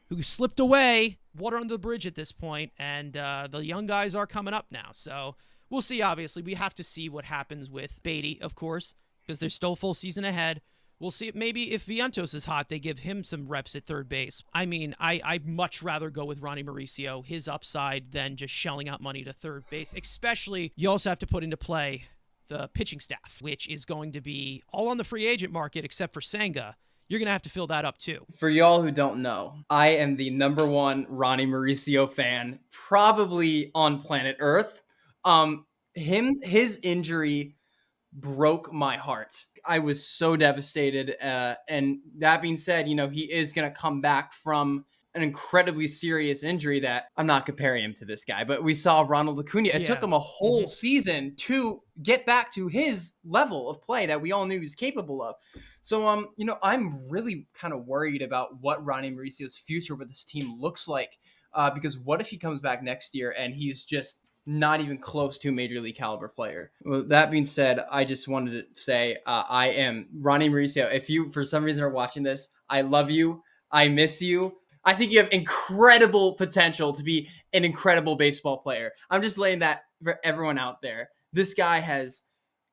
who slipped away, water under the bridge at this point, and the young guys are coming up now. So we'll see, obviously. We have to see what happens with Beatty, of course, because there's still a full season ahead. We'll see. Maybe if Vientos is hot, they give him some reps at third base. I mean, I'd much rather go with Ronnie Mauricio, his upside, than just shelling out money to third base. Especially, you also have to put into play the pitching staff, which is going to be all on the free agent market except for Senga. You're going to have to fill that up too. For y'all who don't know, I am the #1 Ronnie Mauricio fan, probably on planet Earth. His injury broke my heart. I was so devastated. And that being said, he is going to come back from an incredibly serious injury that I'm not comparing him to this guy, but we saw Ronald Acuna. It took him a whole season to get back to his level of play that we all knew he was capable of. So, I'm really kind of worried about what Ronnie Mauricio's future with this team looks like. Because what if he comes back next year and he's just not even close to a major league caliber player? Well, that being said, I just wanted to say I am Ronnie Mauricio. If you, for some reason, are watching this, I love you. I miss you. I think you have incredible potential to be an incredible baseball player. I'm just laying that for everyone out there. This guy has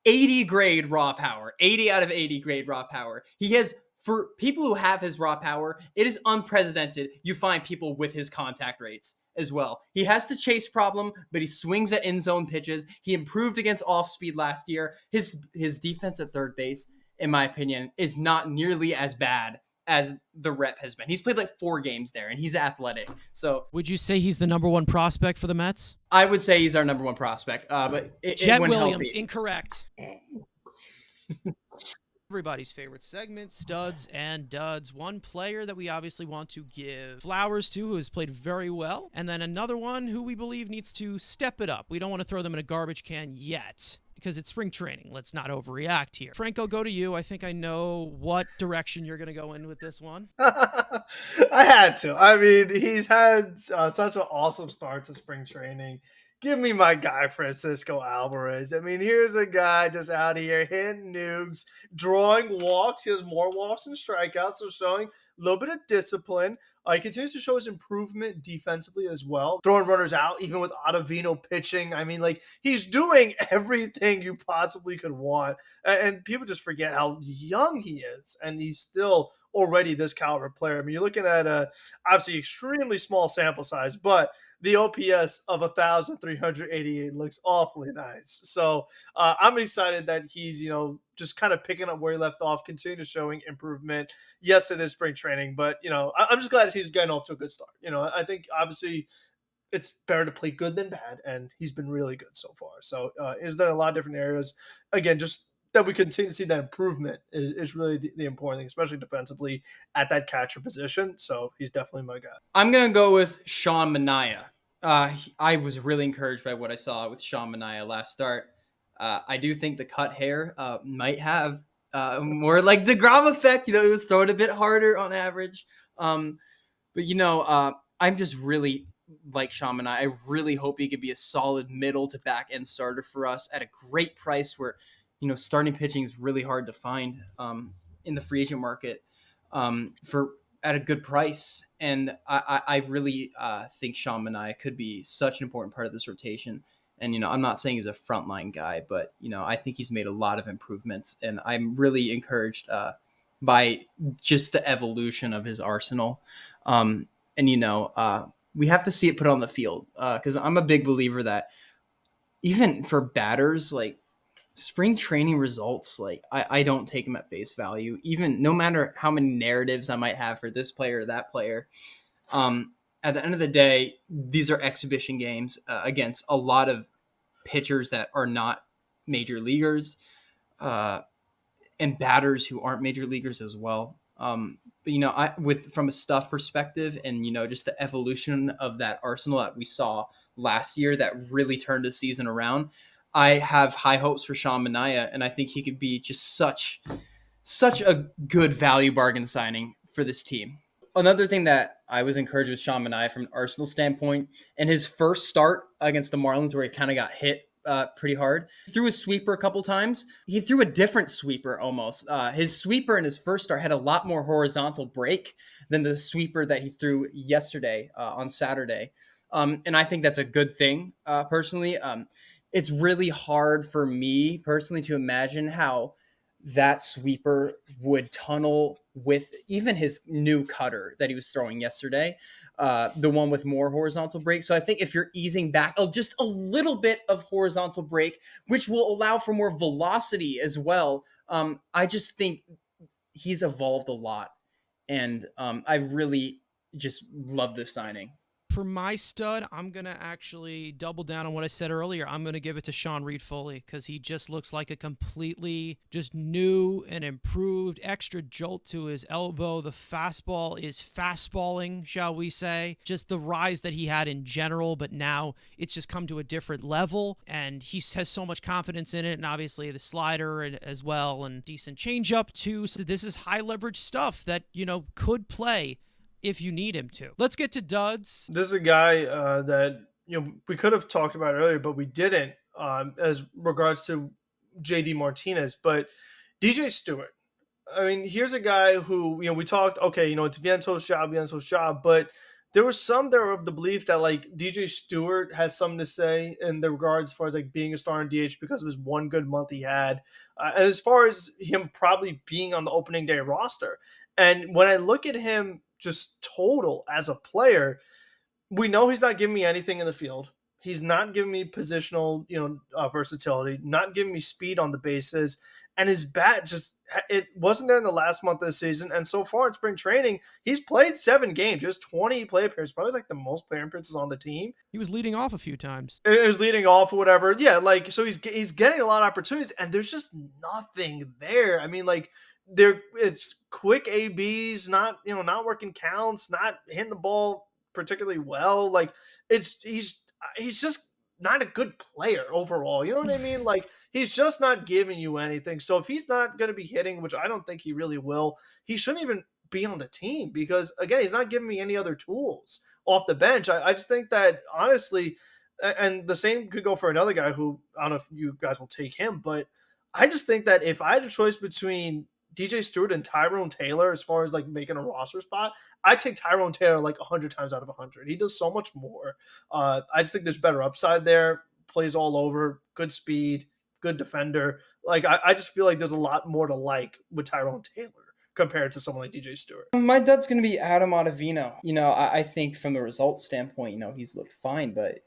80 grade raw power, 80 out of 80 grade raw power. He has, for people who have his raw power, it is unprecedented. You find people with his contact rates as well. He has the chase problem, but he swings at in zone pitches. He improved against off speed last year. His defense at third base, in my opinion, is not nearly as bad as the rep has been. He's played like 4 games there, and he's athletic. So, would you say he's the #1 prospect for the Mets? I would say he's our #1 prospect. But Jet Williams, incorrect. Everybody's favorite segment, studs and duds. One player that we obviously want to give flowers to, who has played very well, and then another one who we believe needs to step it up. We don't want to throw them in a garbage can yet, because it's spring training. Let's not overreact here. Frank, I'll go to you. I think I know what direction you're going to go in with this one. I had to. I mean, he's had such an awesome start to spring training. give me my guy Francisco Alvarez. I mean, here's a guy just out here hitting nukes, drawing walks. He has more walks than strikeouts, so showing a little bit of discipline. He continues to show his improvement defensively as well, throwing runners out, even with Ottavino pitching. I mean, like, he's doing everything you possibly could want. And people just forget how young he is, and he's still already this caliber player. I mean, you're looking at a obviously extremely small sample size, but the OPS of 1,388 looks awfully nice. So I'm excited that he's, just kind of picking up where he left off, continuing to showing improvement. Yes, it is spring training, but, I'm just glad he's getting off to a good start. I think obviously it's better to play good than bad, and he's been really good so far. So is there a lot of different areas? Again, just that we continue to see that improvement is really the important thing, especially defensively at that catcher position. So he's definitely my guy. I'm going to go with Sean Manaea. I was really encouraged by what I saw with Sean Manaea last start. I do think the cut hair might have more like DeGrom effect. It was thrown a bit harder on average. But I'm just really like Sean Manaea. I really hope he could be a solid middle to back end starter for us at a great price where, starting pitching is really hard to find in the free agent market at a good price. And I really think Sean Manaea could be such an important part of this rotation. And, I'm not saying he's a frontline guy, but, I think he's made a lot of improvements. And I'm really encouraged by just the evolution of his arsenal. We have to see it put on the field because I'm a big believer that even for batters, like, spring training results, like I don't take them at face value, even no matter how many narratives I might have for this player or that player. At the end of the day, these are exhibition games against a lot of pitchers that are not major leaguers and batters who aren't major leaguers as well. But from a stuff perspective and, just the evolution of that arsenal that we saw last year that really turned the season around, I have high hopes for Sean Manaea, and I think he could be just such a good value bargain signing for this team. Another thing that I was encouraged with Sean Manaea from an Arsenal standpoint, and his first start against the Marlins where he kind of got hit pretty hard, he threw a sweeper a couple times. He threw a different sweeper almost. His sweeper in his first start had a lot more horizontal break than the sweeper that he threw yesterday on Saturday. And I think that's a good thing personally. It's really hard for me personally to imagine how that sweeper would tunnel with even his new cutter that he was throwing yesterday, the one with more horizontal break. So I think if you're easing back just a little bit of horizontal break, which will allow for more velocity as well, I just think he's evolved a lot. And I really just love this signing. For my stud, I'm going to actually double down on what I said earlier. I'm going to give it to Sean Reed-Foley because he just looks like a completely just new and improved extra jolt to his elbow. The fastball is fastballing, shall we say. Just the rise that he had in general, but now it's just come to a different level, and he has so much confidence in it, and obviously the slider as well, and decent changeup too. So this is high leverage stuff that, could play if you need him to. Let's get to duds. This is a guy that we could have talked about earlier, but we didn't as regards to JD Martinez. But DJ Stewart, I mean, here's a guy who we talked. Okay, it's Viento's job, but there was some there of the belief that like DJ Stewart has something to say in the regards as far as like being a star in DH because of his one good month he had, and as far as him probably being on the opening day roster. And when I look at him just total as a player, we know he's not giving me anything in the field. He's not giving me positional, versatility, not giving me speed on the bases. And his bat it wasn't there in the last month of the season. And so far in spring training, he's played 7 games, just 20 play appearances, probably like the most play appearances on the team. He was leading off a few times. It was leading off or whatever. Yeah, like, so he's getting a lot of opportunities and there's just nothing there. I mean, like, it's quick ABs, not working counts, not hitting the ball particularly well. Like, he's just not a good player overall. You know what I mean? Like, he's just not giving you anything. So if he's not going to be hitting, which I don't think he really will, he shouldn't even be on the team because, again, he's not giving me any other tools off the bench. I just think that, honestly, And the same could go for another guy who I don't know if you guys will take him, but I just think that if I had a choice between DJ Stewart and Tyrone Taylor as far as like making a roster spot, I take Tyrone Taylor like 100 times out of 100. He does so much more. I just think there's better upside there. Plays all over, good speed, good defender. Like I just feel like there's a lot more to like with Tyrone Taylor compared to someone like DJ Stewart. My dud's going to be Adam Ottavino. I think from the results standpoint, he's looked fine, but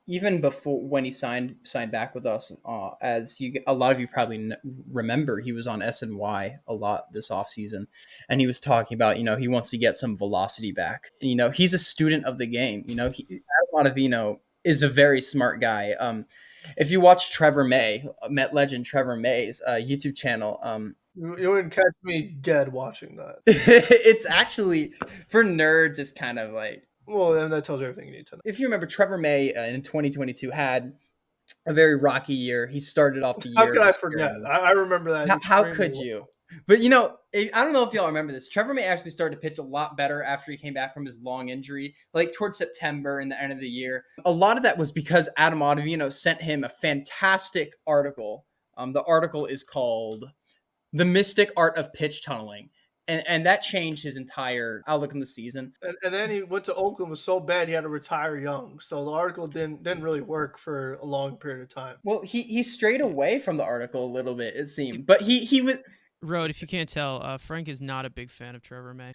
even before when he signed back with us, a lot of you probably remember, he was on SNY a lot this offseason, and he was talking about, he wants to get some velocity back. He's a student of the game. Adam Ottavino is a very smart guy. If you watch Trevor May, Met legend Trevor May's YouTube channel, you wouldn't catch me dead watching that. It's actually, for nerds, it's kind of like... Well, and that tells you everything you need to know. If you remember, Trevor May in 2022 had a very rocky year. He started off the year... How could I forget? I remember that. How could you? But, I don't know if y'all remember this. Trevor May actually started to pitch a lot better after he came back from his long injury, like towards September and the end of the year. A lot of that was because Adam Ottavino sent him a fantastic article. The article is called The Mystic Art of Pitch Tunneling. And that changed his entire outlook on the season. And then he went to Oakland, was so bad he had to retire young. So the article didn't really work for a long period of time. Well, he strayed away from the article a little bit, it seemed. But he was... Road, if you can't tell, Frank is not a big fan of Trevor May.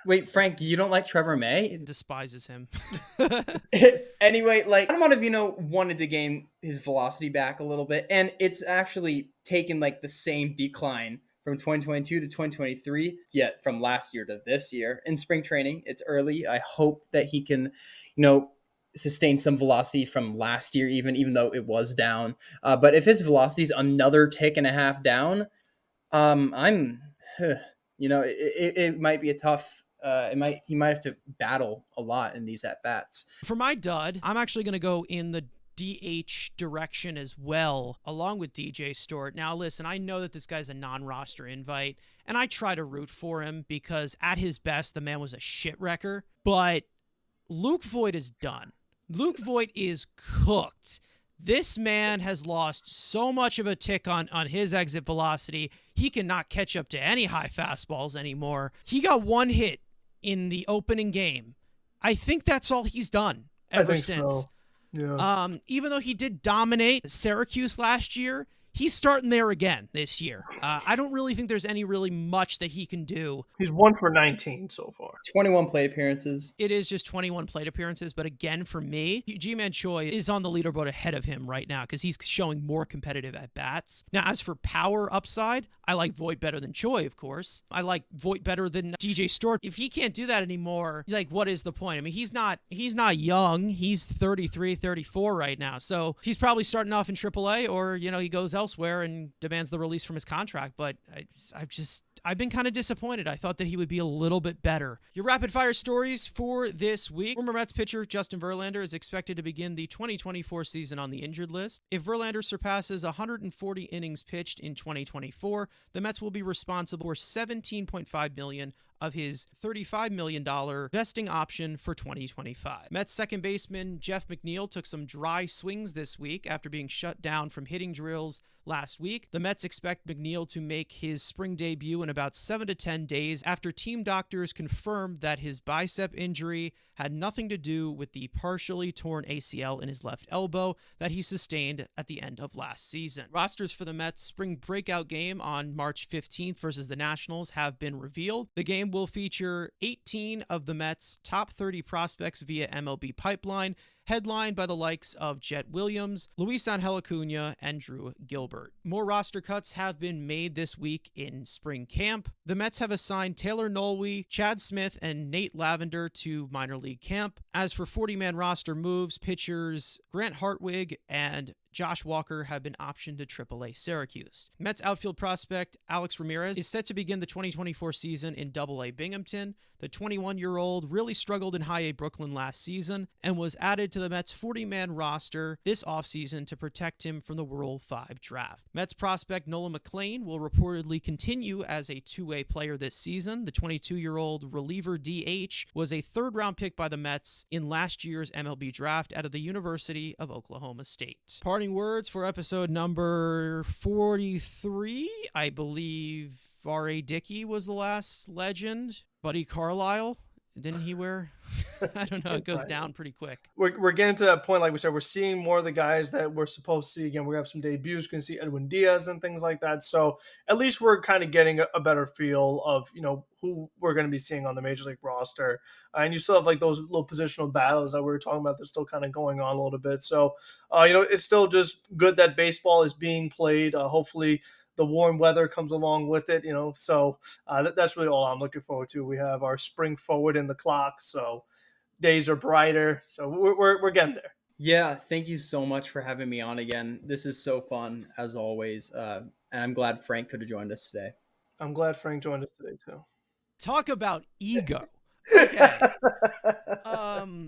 Wait, Frank, you don't like Trevor May? He despises him. Anyway, like, Adam Ottavino wanted to gain his velocity back a little bit, and it's actually taken like the same decline from 2022 to 2023, yet from last year to this year. In spring training, it's early. I hope that he can, sustain some velocity from last year, even though it was down. But if his velocity is another tick and a half down, it might be a tough. He might have to battle a lot in these at bats. For my dud, I'm actually going to go in the DH direction as well, along with DJ Stewart. Now, listen, I know that this guy's a non-roster invite, and I try to root for him because at his best, the man was a shit wrecker. But Luke Voit is done. Luke Voit is cooked. This man has lost so much of a tick on his exit velocity. He cannot catch up to any high fastballs anymore. He got one hit in the opening game. I think that's all he's done ever since. So. Yeah. Even though he did dominate Syracuse last year, he's starting there again this year. I don't really think there's really much that he can do. He's 1 for 19 so far. 21 plate appearances. It is just 21 plate appearances, but again, for me, Ji-Man Choi is on the leaderboard ahead of him right now because he's showing more competitive at-bats. Now, as for power upside, I like Voit better than Choi, of course. I like Voit better than DJ Stewart. If he can't do that anymore, like, what is the point? I mean, he's not young. He's 33, 34 right now, so he's probably starting off in AAA, or, he goes elsewhere and demands the release from his contract. But I've been kind of disappointed. I thought that he would be a little bit better. Your rapid fire stories for this week. Former Mets pitcher Justin Verlander is expected to begin the 2024 season on the injured list. If Verlander surpasses 140 innings pitched in 2024, the Mets will be responsible for $17.5 million of his $35 million vesting option for 2025. Mets second baseman Jeff McNeil took some dry swings this week after being shut down from hitting drills last week. The Mets expect McNeil to make his spring debut in about 7 to 10 days after team doctors confirmed that his bicep injury had nothing to do with the partially torn ACL in his left elbow that he sustained at the end of last season. Rosters for the Mets spring breakout game on March 15th versus the Nationals have been revealed. The game will feature 18 of the Mets' top 30 prospects via MLB Pipeline, headlined by the likes of Jet Williams, Luis Angel Acuna, and Drew Gilbert. More roster cuts have been made this week in spring camp. The Mets have assigned Taylor Nolwe, Chad Smith, and Nate Lavender to minor league camp. As for 40-man roster moves, pitchers Grant Hartwig and Josh Walker have been optioned to AAA Syracuse. Mets outfield prospect Alex Ramirez is set to begin the 2024 season in AA Binghamton. The 21-year-old really struggled in High A Brooklyn last season and was added to the Mets 40-man roster this offseason to protect him from the Rule 5 draft. Mets prospect Nolan McLean will reportedly continue as a two-way player this season. The 22-year-old reliever DH was a third-round pick by the Mets in last year's MLB draft out of the University of Oklahoma State. Parting words for episode number 43, I believe R.A. Dickey was the last legend. Buddy Carlisle, didn't he wear? I don't know. It goes down pretty quick. We're getting to that point, like we said, we're seeing more of the guys that we're supposed to see. Again, we have some debuts. We can see Edwin Diaz and things like that. So at least we're kind of getting a better feel of, who we're going to be seeing on the Major League roster. And you still have like those little positional battles that we were talking about. They're still kind of going on a little bit. So, it's still just good that baseball is being played. Hopefully the warm weather comes along with it, so that's really all I'm looking forward to. We have our spring forward in the clock, so days are brighter. So we're getting there. Yeah, thank you so much for having me on again. This is so fun, as always, and I'm glad Frank could have joined us today. I'm glad Frank joined us today, too. Talk about ego. Okay.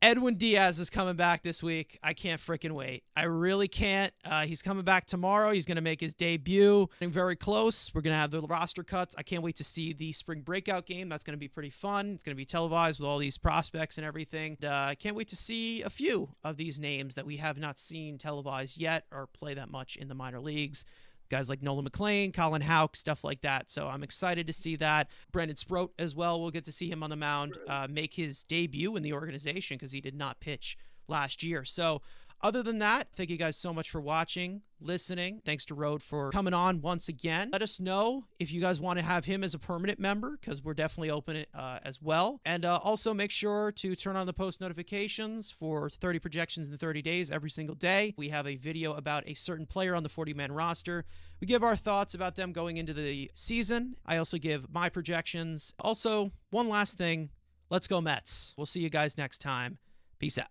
Edwin Diaz is coming back this week. I can't freaking wait. I really can't. He's coming back tomorrow. He's going to make his debut. Getting very close. We're going to have the roster cuts. I can't wait to see the spring breakout game. That's going to be pretty fun. It's going to be televised with all these prospects and everything. I can't wait to see a few of these names that we have not seen televised yet or play that much in the minor leagues. Guys like Nolan McLean, Colin Houck, stuff like that. So I'm excited to see that. Brandon Sproat as well. We'll get to see him on the mound make his debut in the organization because he did not pitch last year. So other than that, thank you guys so much for watching, listening. Thanks to Rode for coming on once again. Let us know if you guys want to have him as a permanent member because we're definitely open as well. And also make sure to turn on the post notifications for 30 projections in 30 days every single day. We have a video about a certain player on the 40-man roster. We give our thoughts about them going into the season. I also give my projections. Also, one last thing. Let's go Mets. We'll see you guys next time. Peace out.